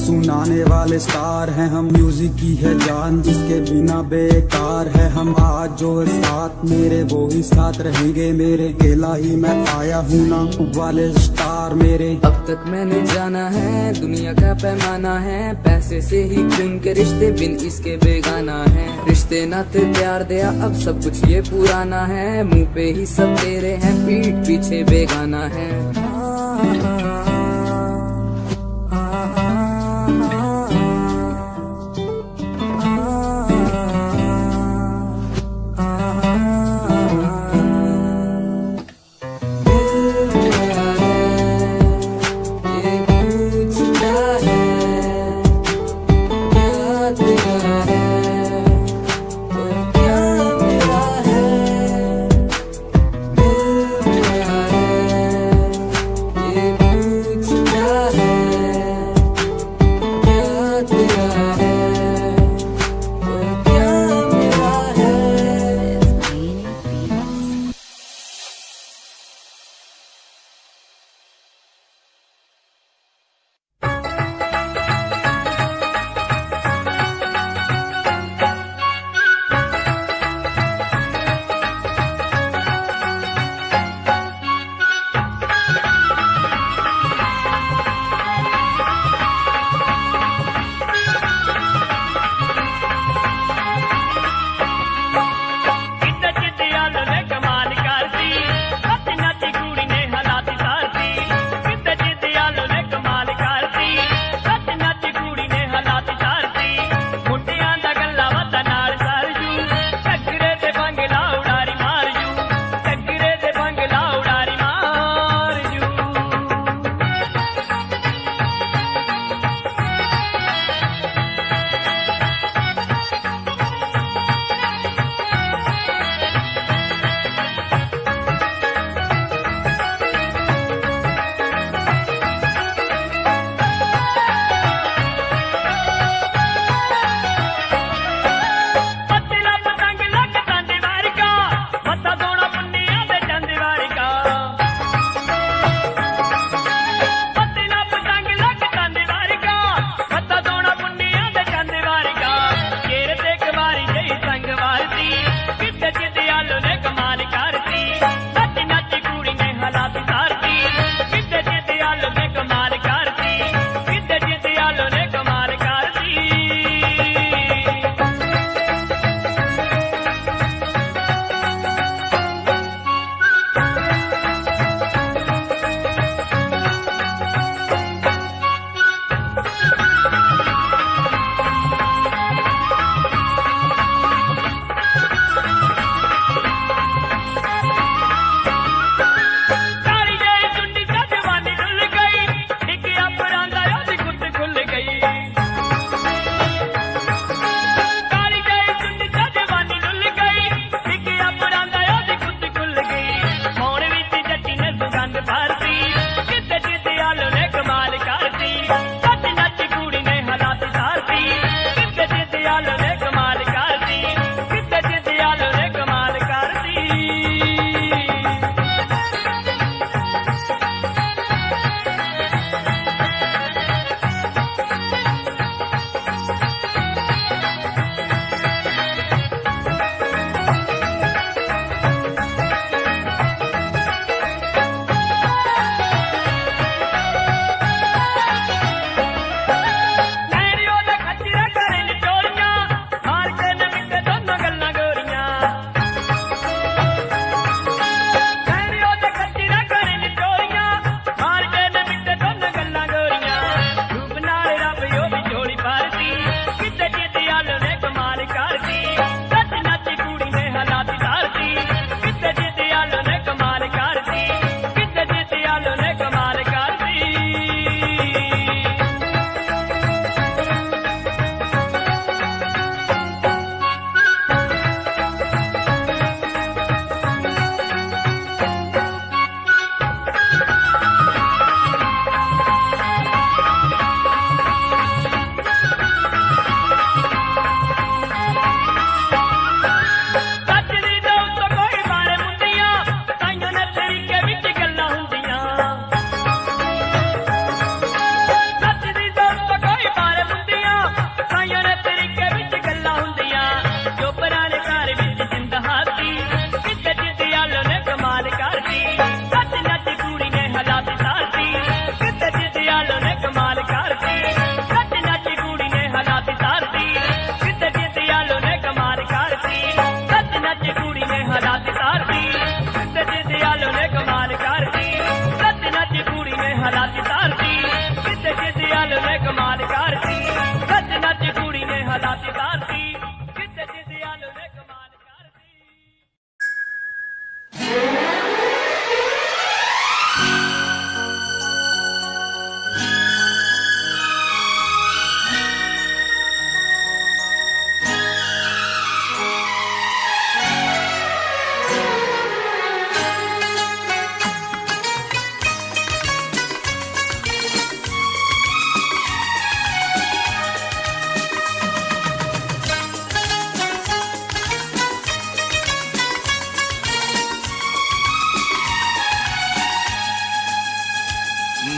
सुनाने वाले स्टार हैं हम, म्यूजिक की है जान जिसके बिना बेकार है हम। आज जो है साथ मेरे वो ही साथ रहेंगे मेरे, अकेला ही मैं आया हूँ ना वाले स्टार मेरे। अब तक मैंने जाना है दुनिया का पैमाना है, पैसे से ही खून के रिश्ते बिन इसके बेगाना है। रिश्ते नाते प्यार दिया अब सब कुछ ये पुराना है, मुंह पे ही सब तेरे हैं पीठ पीछे बेगाना है।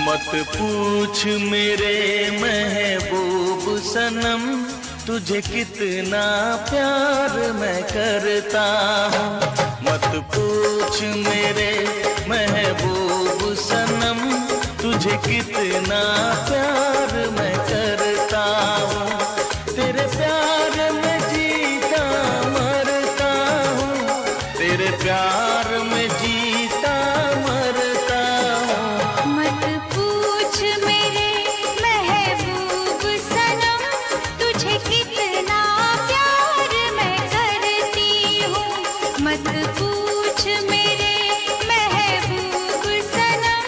मत पूछ मेरे महबूब सनम तुझे कितना प्यार मैं करता हूँ। मत पूछ मेरे महबूब सनम तुझे कितना प्यार मैं करता हूँ। तेरे प्यार में जीता मरता हूँ, तेरे प्यार में जीता मरता हूँ। मत पूछ मेरे महबूब सनम तुझे कितना प्यार मैं करती हूँ। मत पूछ मेरे महबूब सनम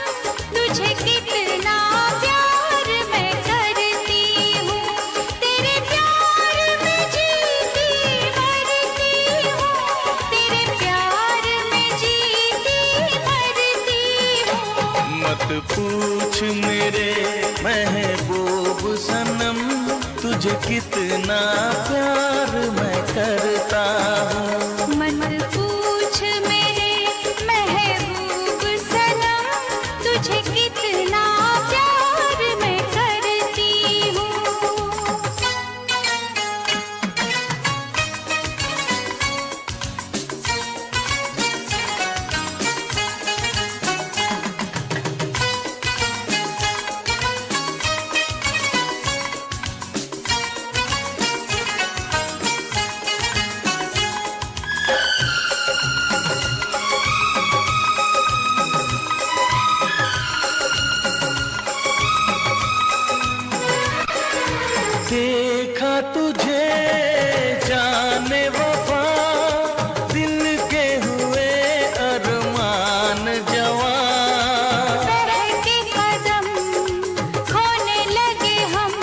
तुझे कितना प्यार मैं करती हूँ। तेरे प्यार में जीती मरती हूँ, तेरे प्यार में जीती मरती हूँ। मत पूछ मेरे महबूब सनम तुझे कितना प्यार मैं करता हूँ। मत पूछ मेरे महबूब सनम तुझे कितना प्यार मैं करती हूँ। देखा तुझे जाने वफा दिल के हुए अरमान जवान। बहके कदम खोने लगे हम,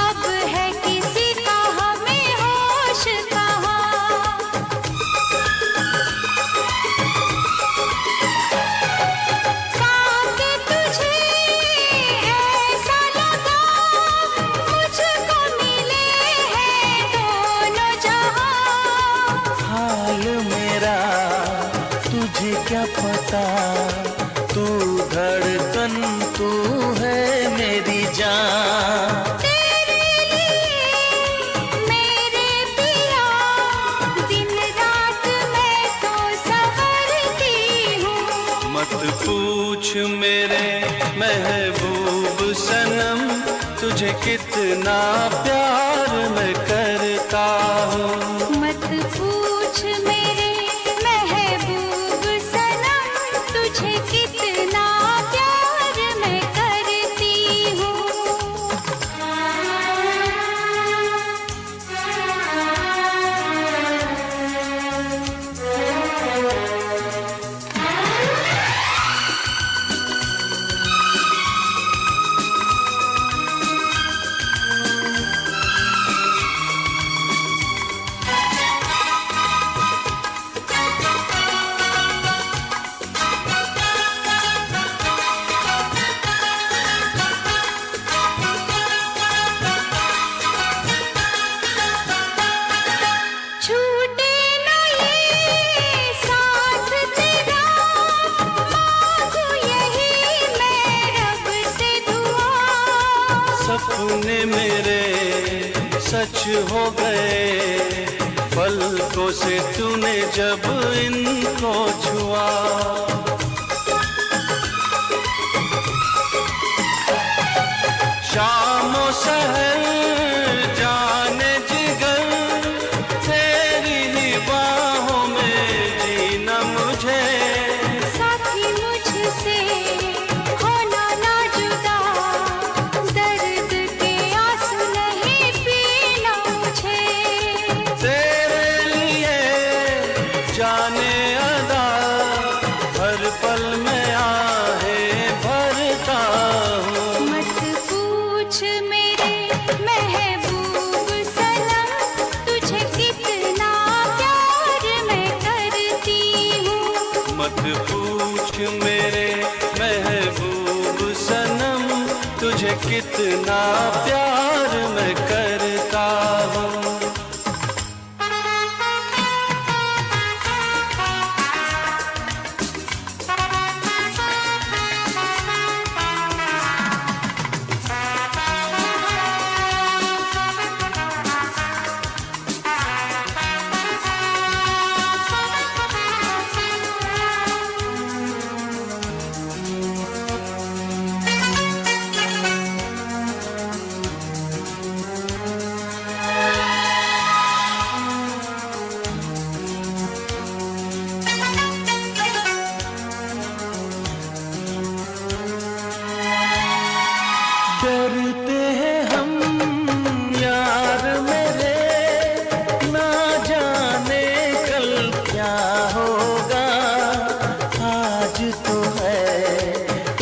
अब है किसी का हमें होश कहाँ। पाके तुझे ऐसा लगा मुझको मिले हैं दोनों जहां। हाल मेरा तुझे क्या पता, तू धड़कन तू है मेरी जान। तेरे लिए मेरे पिया दिन रात मैं तो संवरती हूँ। मत पूछ मेरे महबूब सनम तुझे कितना प्यार मैं करता हूँ। मत पूछ मेरे महबूब सनम तुझे कितना प्यार मैं करती हूँ। छूटे न ये साथ तेरा, मांगू यही मैं रब से दुआ। सपने मेरे सच हो गए पलकों से तूने जब इनको छुआ। शामों सहर जाने जिगर तेरी ही बाहों में जीना मुझे। साथी मुझसे होना ना जुदा, दर्द के आंसू नहीं पीना मुझे। तेरे लिए जाने अदा हर पल में आहे भरता हूँ। मत पूछ मेरे महबूब सनम तुझे कितना प्यार मैं करती हूँ। मत पूछ मेरे महबूब सनम तुझे कितना प्यार मैं करता हूँ। आज तो है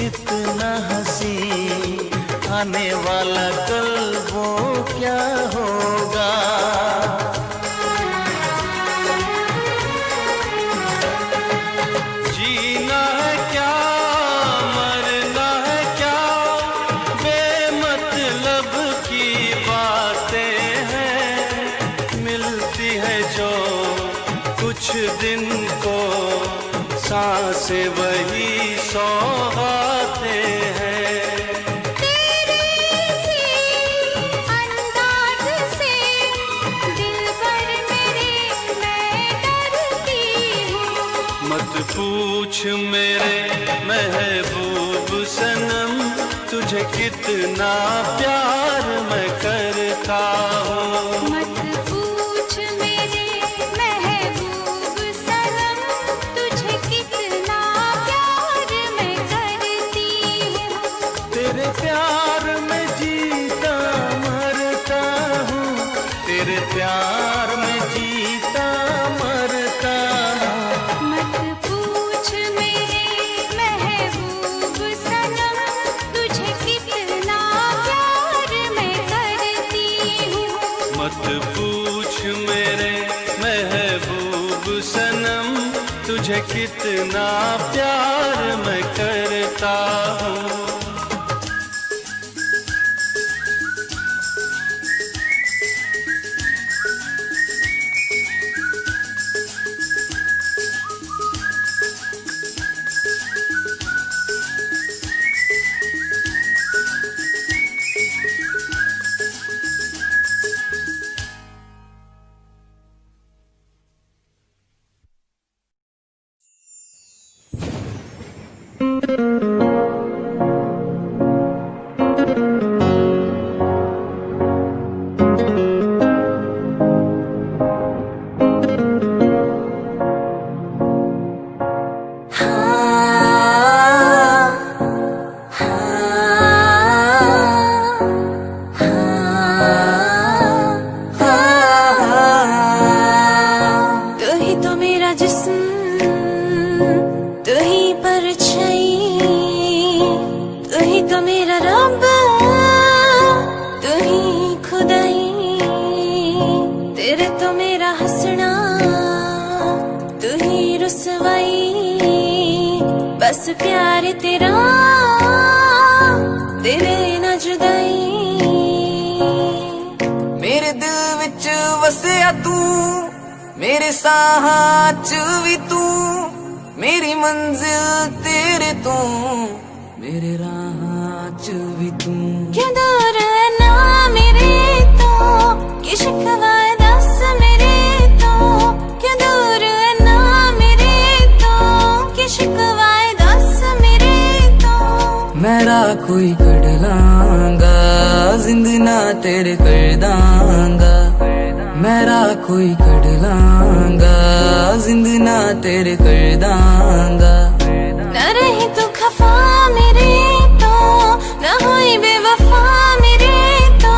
इतना हंसी, आने वाला कल वो क्या होगा। जीना है क्या मरना है क्या, बेमतलब की बातें हैं। मिलती है जो कुछ दिन को सांसें वही सौगातें हैं। तेरे से अंदाज से दिल पर मेरे मैं डरती हूँ। मत पूछ मेरे महबूब सनम, तुझे कितना प्यार मैं करता हूँ। मत पूछ मेरे महबूब सनम, तुझे कितना प्यार मैं करती हूँ। तेरे प्यार में जीता मरता हूँ, तेरे प्यार में जीता मरता हूँ। मत पूछ मेरे महबूब सनम, तुझे कितना प्यार मैं करती हूँ। मत पूछ मेरे महबूब सनम, तुझे कितना प्यार मैं करता हूँ। तू ही तो मेरा जिस्म, तू ही परछाई, तू ही तो मेरा रब, तू ही खुदाई। तेरे तो मेरा हंसना, तू ही रुसवाई, बस प्यार तेरा, तेरे ना जुदाई। मेरे दिल विच वसिया तू, मेरे साहां च भी तू, मेरी मंजिल तेरे तो, मेरे राहां च भी तू। क्यों दूर है ना मेरे तो, कि शिकवा है दस मेरे तो। क्यों दूर है ना मेरे तो, कि शिकवा है दस मेरे तो। मेरा कोई कड़ लांगा, जिंद ना तेरे कर दांगा। मेरा कोई कड़ लांगा, जिंद ना तेरे कर दांगा। न रही तू खफा मेरे तो, न हुई बेवफा मेरे तो।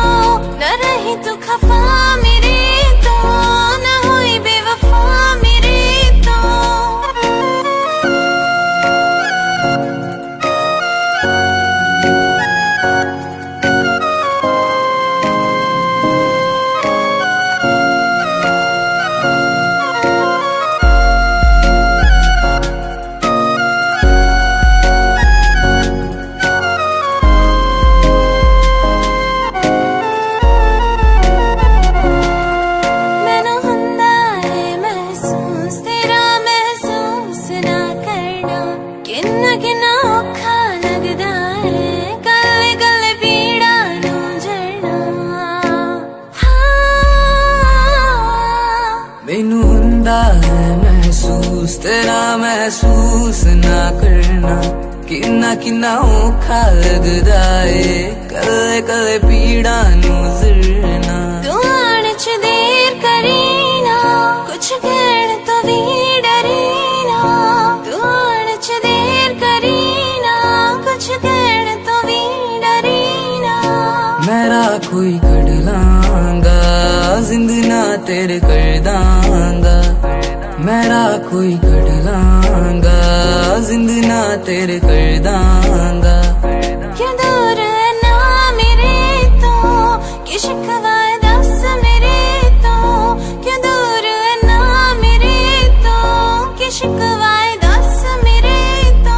न रही तू खफा मेरे तो, न हुई बेवफा मेरे तो। तेरा महसूस ना करना, किन्ना किन्ना औखा लगदा है, कले कले पीड़ा नू जरना। तू आने च देर करी ना, कुछ कहण तो भी डरी ना। तू आने च देर करी ना, कुछ कहण तो भी डरी ना। मेरा कोई कड़ लांगा, जिंद ना तेरे कर दांगा। मेरा कोई कड़ लांगा, जिंद ना तेरे कर दांगा। क्यों दूर है ना मेरे तो कि शिकवा दस मेरे तो, क्यों दूर है ना मेरे तो कि शिकवा दस मेरे तो।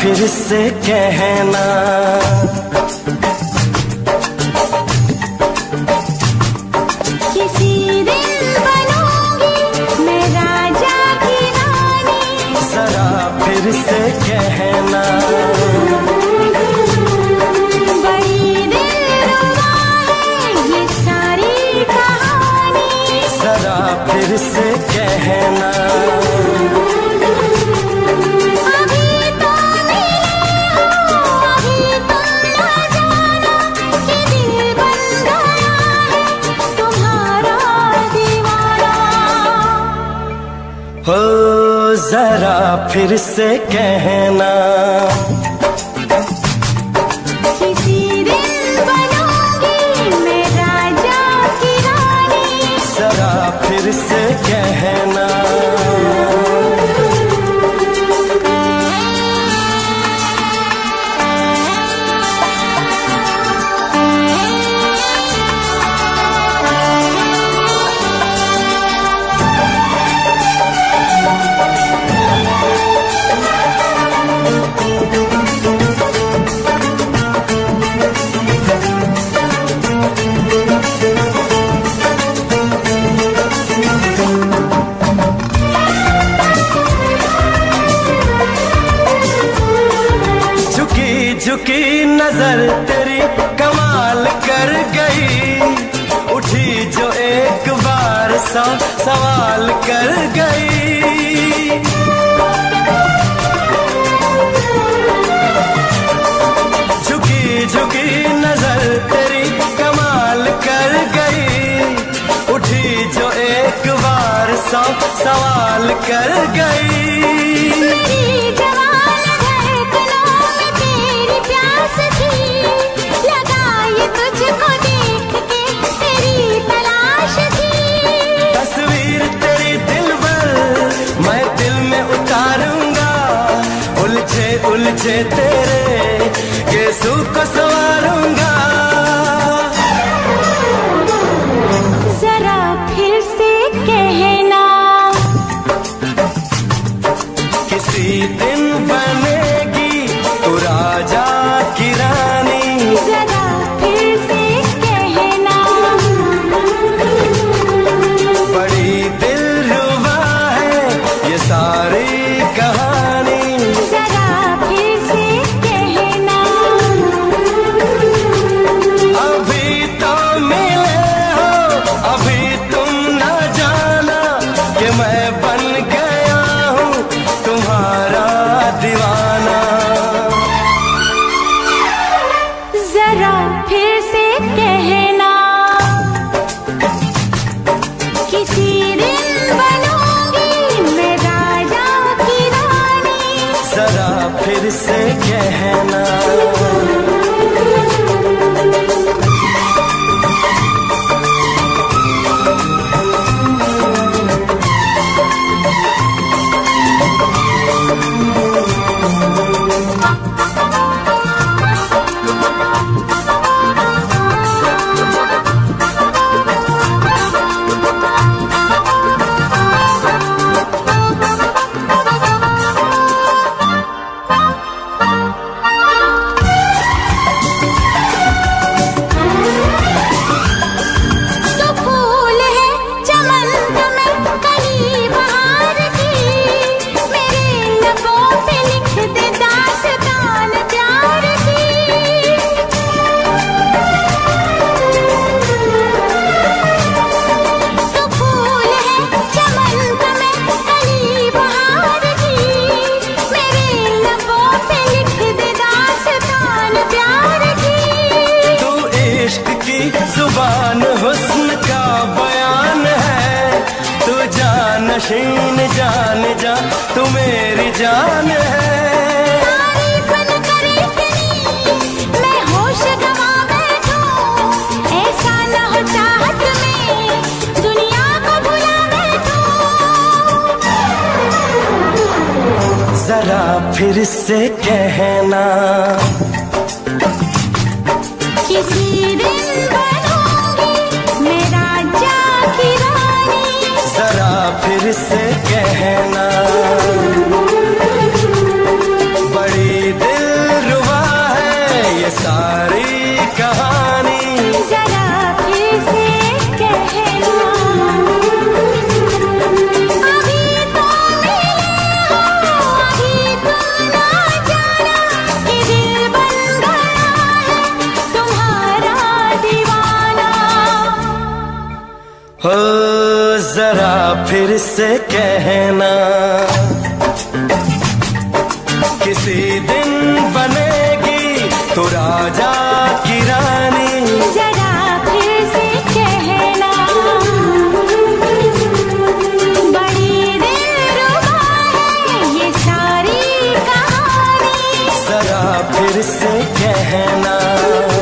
फिर से कहना किसी दिन बनूंगी मैं राजा की रानी, जरा फिर से कहना जरा फिर से कहना, किसी दिन बनूंगी मैं राजा की रानी। जरा फिर से कहना, झुकी नजर तेरी कमाल कर गई, उठी जो एक बार सौ सवाल कर गई। झुकी झुकी नजर तेरी कमाल कर गई, उठी जो एक बार सौ सवाल कर गई। उलझे तेरे केसों को संवारूंगा। जरा फिर से कहना, किसी दिन बनेगी तू राजा की रानी। जरा फिर से कहना, बड़ी दिलरुबा है ये सारी कहानी। जरा फिर से कहना, अभी तो मिले हो, अभी तुम न जाना कि मैं बन गया हूँ तुम्हारा दीवाना। जरा फिर से कहना, किसी दिन बनूंगी मैं राजा की रानी। जरा फिर से कहना, तो फूल है चमन में कली बहार की, मेरे लबों पे लिख दे दास्तान प्यार की। तो फूल है चमन में कली बहार की, मेरे लबों पे लिख दे दास्तान प्यार की। तू इश्क की जुबान हुस्न का बयान है, तू जानशीन जान जा तू मेरी जान है। तारीफ न करे इतनी मैं होश गवा बैठूं, ऐसा न हो चाहत में दुनिया को भुला बैठूं। जरा फिर से कहना, किसी दिन बनूंगी मैं राजा की रानी। जरा फिर से कहना, बड़ी दिलरुबा है ये सारी कहानी। जरा फिर से कहना, अभी तो मिले हो, अभी तुम ना जाना कि दिल बन गया है तुम्हारा दीवाना। हो जरा फिर से कहना, किसी दिन बनेगी तू राजा की रानी। जरा फिर से कहना, बड़ी दिलरुबा है फिर से कहना।